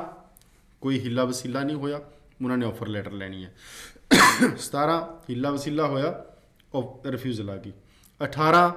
ਕੋਈ ਹਿੱਲਾ ਵਸੀਲਾ ਨਹੀਂ ਹੋਇਆ, ਉਹਨਾਂ ਨੇ ਆਫਰ ਲੈਟਰ ਲੈਣੀ ਹੈ। 17 ਹਿੱਲਾ ਵਸੀਲਾ ਹੋਇਆ, ਉਹ ਰਿਫਿਊਜ਼ਲ ਆ ਗਈ। 18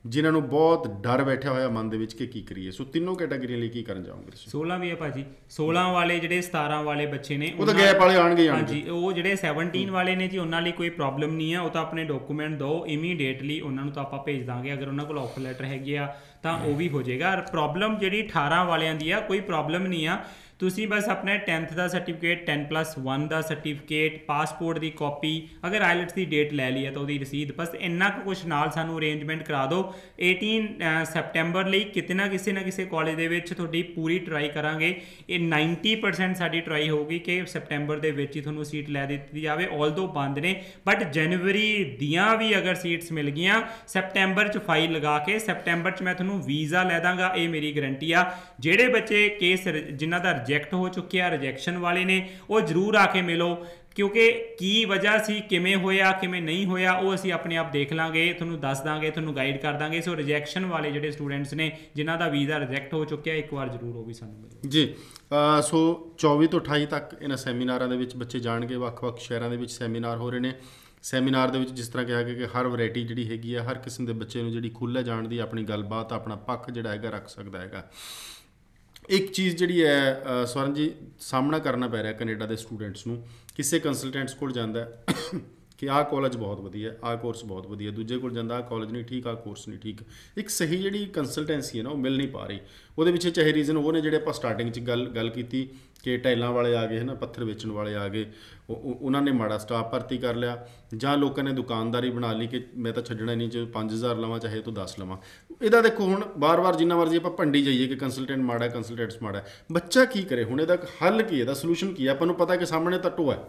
ਜਿਨ੍ਹਾਂ ਨੂੰ ਬਹੁਤ ਡਰ ਬੈਠਿਆ ਹੋਇਆ ਮਨ ਦੇ ਵਿੱਚ ਕਿ ਕੀ ਕਰੀਏ। ਸੋ ਤਿੰਨੋਂ ਕੈਟਾਗਰੀਆਂ ਲਈ ਕੀ ਕਰਨ ਜਾਓਗੇ ਤੁਸੀਂ? 16 ਵੀ ਹੈ ਭਾਜੀ, 16 ਵਾਲੇ ਜਿਹੜੇ 17 ਵਾਲੇ ਬੱਚੇ ਨੇ ਉਹ ਤਾਂ ਗੈਪ ਵਾਲੇ ਆਣਗੇ। ਹਾਂਜੀ, ਉਹ ਜਿਹੜੇ 17 ਵਾਲੇ ਨੇ ਜੀ ਉਹਨਾਂ ਲਈ ਕੋਈ ਪ੍ਰੋਬਲਮ ਨਹੀਂ ਆ, ਉਹ ਤਾਂ ਆਪਣੇ ਡਾਕੂਮੈਂਟ ਦਿਓ ਇਮੀਡੀਏਟਲੀ, ਉਹਨਾਂ ਨੂੰ ਤਾਂ ਆਪਾਂ ਭੇਜ ਦਾਂਗੇ। ਅਗਰ ਉਹਨਾਂ ਕੋਲ ਆਫਰ ਲੈਟਰ ਹੈਗੇ ਆ ਤਾਂ ਉਹ ਵੀ ਹੋ ਜਾਏਗਾ। ਪ੍ਰੋਬਲਮ ਜਿਹੜੀ 18 ਵਾਲਿਆਂ ਦੀ ਆ, ਕੋਈ ਪ੍ਰੋਬਲਮ ਨਹੀਂ ਆ। ਤੁਸੀਂ ਬਸ ਆਪਣਾ 10th ਦਾ ਸਰਟੀਫਿਕੇਟ 10+1 ਦਾ ਸਰਟੀਫਿਕੇਟ ਪਾਸਪੋਰਟ ਦੀ ਕਾਪੀ ਅਗਰ ਆਈਲੈਟਸ ਦੀ ਡੇਟ ਲੈ ਲਈ ਹੈ ਤਾਂ ਉਹਦੀ ਰਸੀਦ ਬਸ ਇੰਨਾ ਕੁ ਕੁਛ ਨਾਲ ਸਾਨੂੰ ਅਰੇਂਜਮੈਂਟ ਕਰਾ ਦਿਓ 18 ਸੈਪਟੈਂਬਰ ਲਈ ਕਿਤੇ ਨਾ ਕਿਸੇ ਕਾਲਜ ਦੇ ਵਿੱਚ ਤੁਹਾਡੀ ਪੂਰੀ ਟਰਾਈ ਕਰਾਂਗੇ ਇਹ 90% ਸਾਡੀ ਟਰਾਈ ਹੋਊਗੀ ਕਿ ਸੈਪਟੈਂਬਰ ਦੇ ਵਿੱਚ ਹੀ ਤੁਹਾਨੂੰ ਸੀਟ ਲੈ ਦਿੱਤੀ ਜਾਵੇ ਆਲਦੋ ਬੰਦ ਨੇ ਬਟ ਜਨਵਰੀ ਦੀਆਂ ਵੀ ਅਗਰ ਸੀਟਸ ਮਿਲ ਗਈਆਂ ਸੈਪਟੈਂਬਰ 'ਚ ਫਾਈਲ ਲਗਾ ਕੇ ਸੈਪਟੈਂਬਰ 'ਚ ਮੈਂ ਤੁਹਾਨੂੰ ਵੀਜ਼ਾ ਲੈ ਦਾਂਗਾ ਇਹ ਮੇਰੀ ਗਰੰਟੀ ਆ ਜਿਹੜੇ ਬੱਚੇ ਕੇਸ ਜਿਨ੍ਹਾਂ ਦਾ ਰਿਜੈਕਟ ਹੋ ਚੁੱਕਿਆ ਰਿਜੈਕਸ਼ਨ ਵਾਲੇ ਨੇ ਉਹ ਜ਼ਰੂਰ ਆ ਕੇ ਮਿਲੋ ਕਿਉਂਕਿ ਕੀ ਵਜ੍ਹਾ ਸੀ ਕਿਵੇਂ ਹੋਇਆ ਕਿਵੇਂ ਨਹੀਂ ਹੋਇਆ ਉਹ ਅਸੀਂ ਆਪਣੇ ਆਪ ਦੇਖ ਲਾਂਗੇ ਤੁਹਾਨੂੰ ਦੱਸ ਦਾਂਗੇ ਤੁਹਾਨੂੰ ਗਾਈਡ ਕਰ ਦਾਂਗੇ ਸੋ ਰਿਜੈਕਸ਼ਨ ਵਾਲੇ ਜਿਹੜੇ ਸਟੂਡੈਂਟਸ ਨੇ ਜਿਨ੍ਹਾਂ ਦਾ ਵੀਜ਼ਾ ਰਿਜੈਕਟ ਹੋ ਚੁੱਕਿਆ ਇੱਕ ਵਾਰ ਜ਼ਰੂਰ ਉਹ ਵੀ ਸਾਨੂੰ ਮਿਲੋ ਜੀ ਸੋ 24 ਤੋਂ 28 ਤੱਕ ਇਹਨਾਂ ਸੈਮੀਨਾਰਾਂ ਦੇ ਵਿੱਚ ਬੱਚੇ ਜਾਣਗੇ ਵੱਖ-ਵੱਖ ਸ਼ਹਿਰਾਂ ਦੇ ਵਿੱਚ ਸੈਮੀਨਾਰ ਹੋ ਰਹੇ ਨੇ ਸੈਮੀਨਾਰ ਦੇ ਵਿੱਚ ਜਿਸ ਤਰ੍ਹਾਂ ਕਿਹਾ ਗਿਆ ਕਿ ਹਰ ਵੈਰਾਈਟੀ ਜਿਹੜੀ ਹੈਗੀ ਆ ਹਰ ਕਿਸਮ ਦੇ ਬੱਚੇ ਨੂੰ ਜਿਹੜੀ ਖੁੱਲ੍ਹ ਜਾਣ ਦੀ ਆਪਣੀ ਗੱਲਬਾਤ ਆਪਣਾ ਪੱਖ ਜਿਹੜਾ ਹੈਗਾ ਰੱਖ ਸਕਦਾ ਹੈਗਾ ਇੱਕ ਚੀਜ਼ ਜਿਹੜੀ ਹੈ ਸਵਰਨ ਜੀ ਸਾਹਮਣਾ ਕਰਨਾ ਪੈ ਰਿਹਾ ਕੈਨੇਡਾ ਦੇ ਸਟੂਡੈਂਟਸ ਨੂੰ ਕਿਸੇ ਕੰਸਲਟੈਂਟਸ ਕੋਲ ਜਾਂਦਾ ਕਿ ਆਹ ਕਾਲਜ ਬਹੁਤ ਵਧੀਆ ਆਹ ਕੋਰਸ ਬਹੁਤ ਵਧੀਆ ਦੂਜੇ ਕੋਲ ਜਾਂਦਾ ਆਹ ਕਾਲਜ ਨਹੀਂ ਠੀਕ ਆਹ ਕੋਰਸ ਨਹੀਂ ਠੀਕ ਇੱਕ ਸਹੀ ਜਿਹੜੀ ਕੰਸਲਟੈਂਸੀ ਹੈ ਨਾ ਉਹ ਮਿਲ ਨਹੀਂ ਪਾ ਰਹੀ ਉਹਦੇ ਪਿੱਛੇ ਚਾਹੇ ਰੀਜ਼ਨ ਉਹ ਨੇ ਜਿਹੜੇ ਆਪਾਂ ਸਟਾਰਟਿੰਗ 'ਚ ਗੱਲ ਕੀਤੀ ਕਿ ਟਾਈਲਾਂ ਵਾਲੇ ਆ ਗਏ ਹੈ ਨਾ ਪੱਥਰ ਵੇਚਣ ਵਾਲੇ ਆ ਗਏ ਉਹਨਾਂ ਨੇ ਮਾੜਾ ਸਟਾਫ ਭਰਤੀ ਕਰ ਲਿਆ ਜਾਂ ਲੋਕਾਂ ਨੇ ਦੁਕਾਨਦਾਰੀ ਬਣਾ ਲਈ ਕਿ ਮੈਂ ਤਾਂ ਛੱਡਣਾ ਨਹੀਂ ਜੇ 5000 ਲਵਾਂ ਚਾਹੇ ਤੋਂ 10 ਲਵਾਂ ਇਹਦਾ ਦੇਖੋ ਹੁਣ ਵਾਰ-ਵਾਰ ਜਿੰਨਾ ਮਰਜ਼ੀ ਆਪਾਂ ਭੰਡੀ ਜਾਈਏ ਕਿ ਕੰਸਲਟੈਂਟ ਮਾੜਾ ਕੰਸਲਟੈਂਟਸ ਮਾੜਾ ਬੱਚਾ ਕੀ ਕਰੇ ਹੁਣ ਇਹਦਾ ਹੱਲ ਕੀ ਇਹਦਾ ਸੋਲੂਸ਼ਨ ਕੀ ਹੈ ਆਪਾਂ ਨੂੰ ਪਤਾ ਕਿ ਸਾਹਮਣੇ ਤਾਂ ਟੋਆ ਹੈ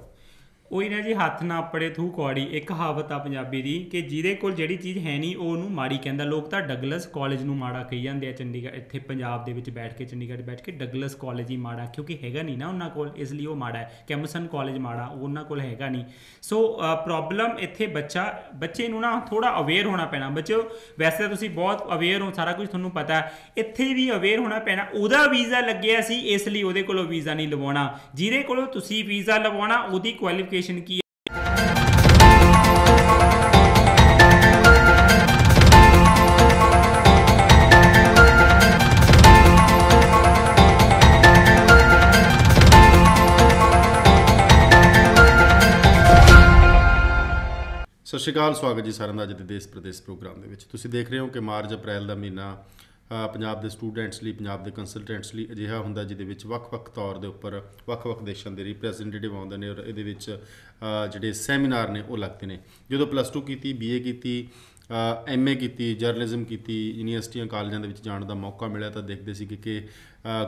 ਉਹੀ ਨਾ ਜੀ ਹੱਥ ਨਾ ਆਪਣੇ ਥੂ ਕੌੜੀ ਇੱਕ ਕਹਾਵਤ ਆ ਪੰਜਾਬੀ ਦੀ ਕਿ ਜਿਹਦੇ ਕੋਲ ਜਿਹੜੀ ਚੀਜ਼ ਹੈ ਨਹੀਂ ਉਹ ਉਹਨੂੰ ਮਾੜੀ ਕਹਿੰਦਾ ਲੋਕ ਤਾਂ ਡਗਲਸ ਕਾਲਜ ਨੂੰ ਮਾੜਾ ਕਹੀ ਜਾਂਦੇ ਆ ਚੰਡੀਗੜ੍ਹ ਇੱਥੇ ਪੰਜਾਬ ਦੇ ਵਿੱਚ ਬੈਠ ਕੇ ਚੰਡੀਗੜ੍ਹ ਬੈਠ ਕੇ ਡਗਲਸ ਕਾਲਜ ਹੀ ਮਾੜਾ ਕਿਉਂਕਿ ਹੈਗਾ ਨਹੀਂ ਨਾ ਉਹਨਾਂ ਕੋਲ ਇਸ ਲਈ ਉਹ ਮਾੜਾ ਹੈ ਕੈਮਸਨ ਕਾਲਜ ਮਾੜਾ ਉਹਨਾਂ ਕੋਲ ਹੈਗਾ ਨਹੀਂ ਸੋ ਪ੍ਰੋਬਲਮ ਇੱਥੇ ਬੱਚੇ ਨੂੰ ਨਾ ਥੋੜ੍ਹਾ ਅਵੇਅਰ ਹੋਣਾ ਪੈਣਾ ਬੱਚੇ ਵੈਸੇ ਤਾਂ ਤੁਸੀਂ ਬਹੁਤ ਅਵੇਅਰ ਹੋ ਸਾਰਾ ਕੁਝ ਤੁਹਾਨੂੰ ਪਤਾ ਇੱਥੇ ਵੀ ਅਵੇਅਰ ਹੋਣਾ ਪੈਣਾ ਉਹਦਾ ਵੀਜ਼ਾ ਲੱਗਿਆ ਸੀ ਇਸ ਲਈ ਉਹਦੇ ਕੋਲੋਂ ਵੀਜ਼ਾ ਨਹੀਂ ਲਵਾਉਣਾ ਜਿਹਦੇ ਕੋਲੋਂ ਤੁਸੀਂ ਵੀਜ਼ਾ ਲਵਾਉਣਾ ਉਹਦੀ ਕੁਆਲੀਫਿਕੇਸ਼ਨ ਕੀ ਸਤਿ ਸ਼੍ਰੀ ਅਕਾਲ ਸਵਾਗਤ ਜੀ ਸਾਰਿਆਂ ਦਾ ਅੱਜ ਦੇ ਦੇਸ਼ ਪ੍ਰਦੇਸ਼ ਪ੍ਰੋਗਰਾਮ ਦੇ ਵਿੱਚ ਤੁਸੀਂ ਦੇਖ ਰਹੇ ਹੋ ਕਿ ਮਾਰਚ ਅਪ੍ਰੈਲ ਦਾ ਮਹੀਨਾ ਪੰਜਾਬ ਦੇ ਸਟੂਡੈਂਟਸ ਲਈ ਪੰਜਾਬ ਦੇ ਕੰਸਲਟੈਂਟਸ ਲਈ ਅਜਿਹਾ ਹੁੰਦਾ ਜਿਹਦੇ ਵਿੱਚ ਵੱਖ-ਵੱਖ ਤੌਰ ਦੇ ਉੱਪਰ ਵੱਖ-ਵੱਖ ਦੇਸ਼ਾਂ ਦੇ ਰਿਪਰੈਜ਼ੈਂਟੇਟਿਵ ਆਉਂਦੇ ਨੇ ਔਰ ਇਹਦੇ ਵਿੱਚ ਜਿਹੜੇ ਸੈਮੀਨਾਰ ਨੇ ਉਹ ਲੱਗਦੇ ਨੇ ਜਦੋਂ +2 ਕੀਤੀ BA ਕੀਤੀ MA ਕੀਤੀ ਜਰਨਲਿਜ਼ਮ ਕੀਤੀ ਯੂਨੀਵਰਸਿਟੀਆਂ ਕਾਲਜਾਂ ਦੇ ਵਿੱਚ ਜਾਣ ਦਾ ਮੌਕਾ ਮਿਲਿਆ ਤਾਂ ਦੇਖਦੇ ਸੀ ਕਿ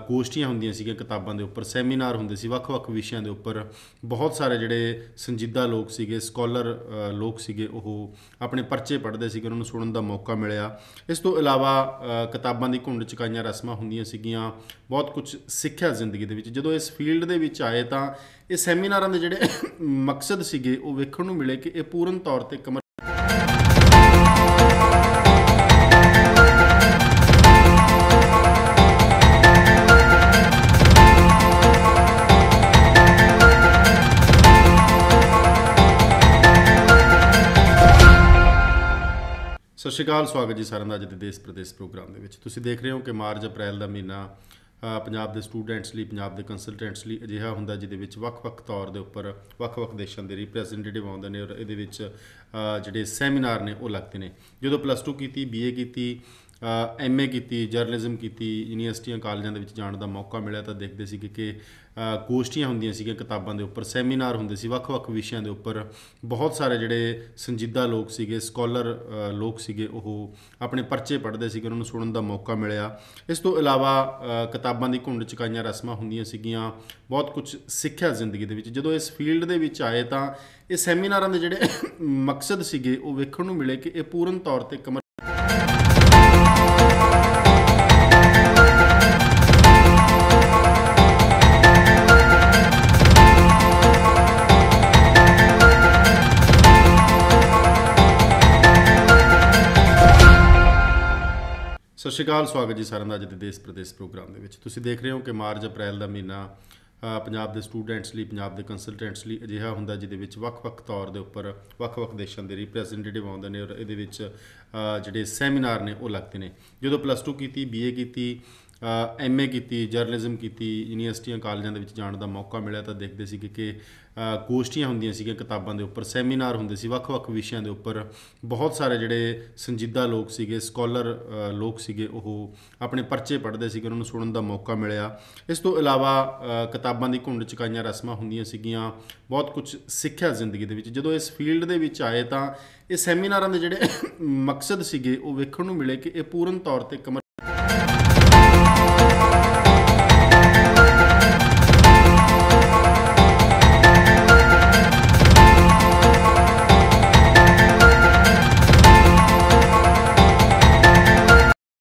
ਗੋਸ਼ਟੀਆਂ ਹੁੰਦੀਆਂ ਸੀਗੀਆਂ ਕਿਤਾਬਾਂ ਦੇ ਉੱਪਰ ਸੈਮੀਨਾਰ ਹੁੰਦੇ ਸੀ ਵੱਖ-ਵੱਖ ਵਿਸ਼ਿਆਂ ਦੇ ਉੱਪਰ ਬਹੁਤ ਸਾਰੇ ਜਿਹੜੇ ਸੰਜੀਦਾ ਲੋਕ ਸੀਗੇ ਸਕਾਲਰ ਲੋਕ ਸੀਗੇ ਉਹ ਆਪਣੇ ਪਰਚੇ ਪੜ੍ਹਦੇ ਸੀਗੇ ਉਹਨਾਂ ਨੂੰ ਸੁਣਨ ਦਾ ਮੌਕਾ ਮਿਲਿਆ ਇਸ ਤੋਂ ਇਲਾਵਾ ਕਿਤਾਬਾਂ ਦੀ ਘੁੰਡ ਚੁਕਾਈਆਂ ਰਸਮਾਂ ਹੁੰਦੀਆਂ ਸੀਗੀਆਂ ਬਹੁਤ ਕੁਝ ਸਿੱਖਿਆ ਜ਼ਿੰਦਗੀ ਦੇ ਵਿੱਚ ਜਦੋਂ ਇਸ ਫੀਲਡ ਦੇ ਵਿੱਚ ਆਏ ਤਾਂ ਇਹ ਸੈਮੀਨਾਰਾਂ ਦੇ ਜਿਹੜੇ ਮਕਸਦ ਸੀਗੇ ਉਹ ਵੇਖਣ ਨੂੰ ਮਿਲੇ ਕਿ ਇਹ ਪੂਰਨ ਤੌਰ ਤੇ ਸਤਿ ਸ਼੍ਰੀ ਅਕਾਲ ਸਵਾਗਤ ਜੀ ਸਾਰਿਆਂ ਦਾ ਅੱਜ ਦੇ ਦੇਸ਼ ਪ੍ਰਦੇਸ਼ ਪ੍ਰੋਗਰਾਮ ਦੇ ਵਿੱਚ ਤੁਸੀਂ ਦੇਖ ਰਹੇ ਹੋ ਕਿ ਮਾਰਚ ਅਪ੍ਰੈਲ ਦਾ ਮਹੀਨਾ ਪੰਜਾਬ ਦੇ ਸਟੂਡੈਂਟਸ ਲਈ ਪੰਜਾਬ ਦੇ ਕੰਸਲਟੈਂਟਸ ਲਈ ਅਜਿਹਾ ਹੁੰਦਾ ਜਿਹਦੇ ਵਿੱਚ ਵੱਖ-ਵੱਖ ਤੌਰ ਦੇ ਉੱਪਰ ਵੱਖ-ਵੱਖ ਦੇਸ਼ਾਂ ਦੇ ਰਿਪਰੈਜ਼ੈਂਟੇਟਿਵ ਆਉਂਦੇ ਨੇ ਔਰ ਇਹਦੇ ਵਿੱਚ ਜਿਹੜੇ ਸੈਮੀਨਾਰ ਨੇ ਉਹ ਲੱਗਦੇ ਨੇ ਜਦੋਂ +2 ਕੀਤੀ BA ਕੀਤੀ MA ਕੀਤੀ ਜਰਨਲਿਜ਼ਮ ਕੀਤੀ ਯੂਨੀਵਰਸਿਟੀਆਂ ਕਾਲਜਾਂ ਦੇ ਵਿੱਚ ਜਾਣ ਦਾ ਮੌਕਾ ਮਿਲਿਆ ਤਾਂ ਦੇਖਦੇ ਸੀ ਕਿ ਗੋਸ਼ਟੀਆਂ ਹੁੰਦੀਆਂ ਸੀਗੀਆਂ ਕਿਤਾਬਾਂ ਦੇ ਉੱਪਰ ਸੈਮੀਨਾਰ ਹੁੰਦੇ ਸੀ ਵੱਖ-ਵੱਖ ਵਿਸ਼ਿਆਂ ਦੇ ਉੱਪਰ ਬਹੁਤ ਸਾਰੇ ਜਿਹੜੇ ਸੰਜੀਦਾ ਲੋਕ ਸੀਗੇ ਸਕਾਲਰ ਲੋਕ ਸੀਗੇ ਉਹ ਆਪਣੇ ਪਰਚੇ ਪੜ੍ਹਦੇ ਸੀਗੇ ਉਹਨਾਂ ਨੂੰ ਸੁਣਨ ਦਾ ਮੌਕਾ ਮਿਲਿਆ ਇਸ ਤੋਂ ਇਲਾਵਾ ਕਿਤਾਬਾਂ ਦੀ ਘੁੰਡ ਚੁਕਾਈਆਂ ਰਸਮਾਂ ਹੁੰਦੀਆਂ ਸੀਗੀਆਂ ਬਹੁਤ ਕੁਝ ਸਿੱਖਿਆ ਜ਼ਿੰਦਗੀ ਦੇ ਵਿੱਚ ਜਦੋਂ ਇਸ ਫੀਲਡ ਦੇ ਵਿੱਚ ਆਏ ਤਾਂ ਇਹ ਸੈਮੀਨਾਰਾਂ ਦੇ ਜਿਹੜੇ ਮਕਸਦ ਸੀਗੇ ਉਹ ਵੇਖਣ ਨੂੰ ਮਿਲੇ ਕਿ ਇਹ ਪੂਰਨ ਤੌਰ ਤੇ ਸਤਿ ਸ਼੍ਰੀ ਅਕਾਲ ਸਵਾਗਤ ਜੀ ਸਾਰਿਆਂ ਦਾ ਅੱਜ ਦੇ ਦੇਸ਼ ਪ੍ਰਦੇਸ਼ ਪ੍ਰੋਗਰਾਮ ਦੇ ਵਿੱਚ ਤੁਸੀਂ ਦੇਖ ਰਹੇ ਹੋ ਕਿ ਮਾਰਚ ਅਪ੍ਰੈਲ ਦਾ ਮਹੀਨਾ ਪੰਜਾਬ ਦੇ ਸਟੂਡੈਂਟਸ ਲਈ ਪੰਜਾਬ ਦੇ ਕੰਸਲਟੈਂਟਸ ਲਈ ਅਜਿਹਾ ਹੁੰਦਾ ਜਿਹਦੇ ਵਿੱਚ ਵੱਖ-ਵੱਖ ਤੌਰ ਦੇ ਉੱਪਰ ਵੱਖ-ਵੱਖ ਦੇਸ਼ਾਂ ਦੇ ਰਿਪਰੈਜ਼ੈਂਟੇਟਿਵ ਆਉਂਦੇ ਨੇ ਔਰ ਇਹਦੇ ਵਿੱਚ ਜਿਹੜੇ ਸੈਮੀਨਾਰ ਨੇ ਉਹ ਲੱਗਦੇ ਨੇ ਜਦੋਂ +2 ਕੀਤੀ BA ਕੀਤੀ MA ਕੀਤੀ, ਜਰਨਲਿਜ਼ਮ ਕੀਤੀ, ਯੂਨੀਵਰਸਿਟੀਆਂ ਕਾਲਜਾਂ ਦੇ ਵਿੱਚ ਜਾਣ ਦਾ ਮੌਕਾ ਮਿਲਿਆ ਤਾਂ ਦੇਖਦੇ ਸੀਗੇ ਕਿ ਗੋਸ਼ਟੀਆਂ ਹੁੰਦੀਆਂ ਸੀਗੀਆਂ ਕਿਤਾਬਾਂ ਦੇ ਉੱਪਰ, ਸੈਮੀਨਾਰ ਹੁੰਦੇ ਸੀ ਵੱਖ-ਵੱਖ ਵਿਸ਼ਿਆਂ ਦੇ ਉੱਪਰ। ਬਹੁਤ ਸਾਰੇ ਜਿਹੜੇ ਸੰਜੀਦਾ ਲੋਕ ਸੀਗੇ, ਸਕਾਲਰ ਲੋਕ ਸੀਗੇ, ਉਹ ਆਪਣੇ ਪਰਚੇ ਪੜ੍ਹਦੇ ਸੀਗੇ, ਉਹਨਾਂ ਨੂੰ ਸੁਣਨ ਦਾ ਮੌਕਾ ਮਿਲਿਆ। ਇਸ ਤੋਂ ਇਲਾਵਾ ਕਿਤਾਬਾਂ ਦੀ ਘੁੰਡ ਚੁਕਾਈਆਂ ਰਸਮਾਂ ਹੁੰਦੀਆਂ ਸੀਗੀਆਂ, ਬਹੁਤ ਕੁਝ ਸਿੱਖਿਆ ਜ਼ਿੰਦਗੀ ਦੇ ਵਿੱਚ। ਜਦੋਂ ਇਸ ਫੀਲਡ ਦੇ ਵਿੱਚ ਆਏ ਤਾਂ ਇਹ ਸੈਮੀਨਾਰਾਂ ਦੇ ਜਿਹੜੇ ਮਕਸਦ ਸੀਗੇ ਉਹ ਵੇਖਣ ਨੂੰ ਮਿਲੇ ਕਿ ਇਹ ਪੂਰਨ ਤੌਰ 'ਤੇ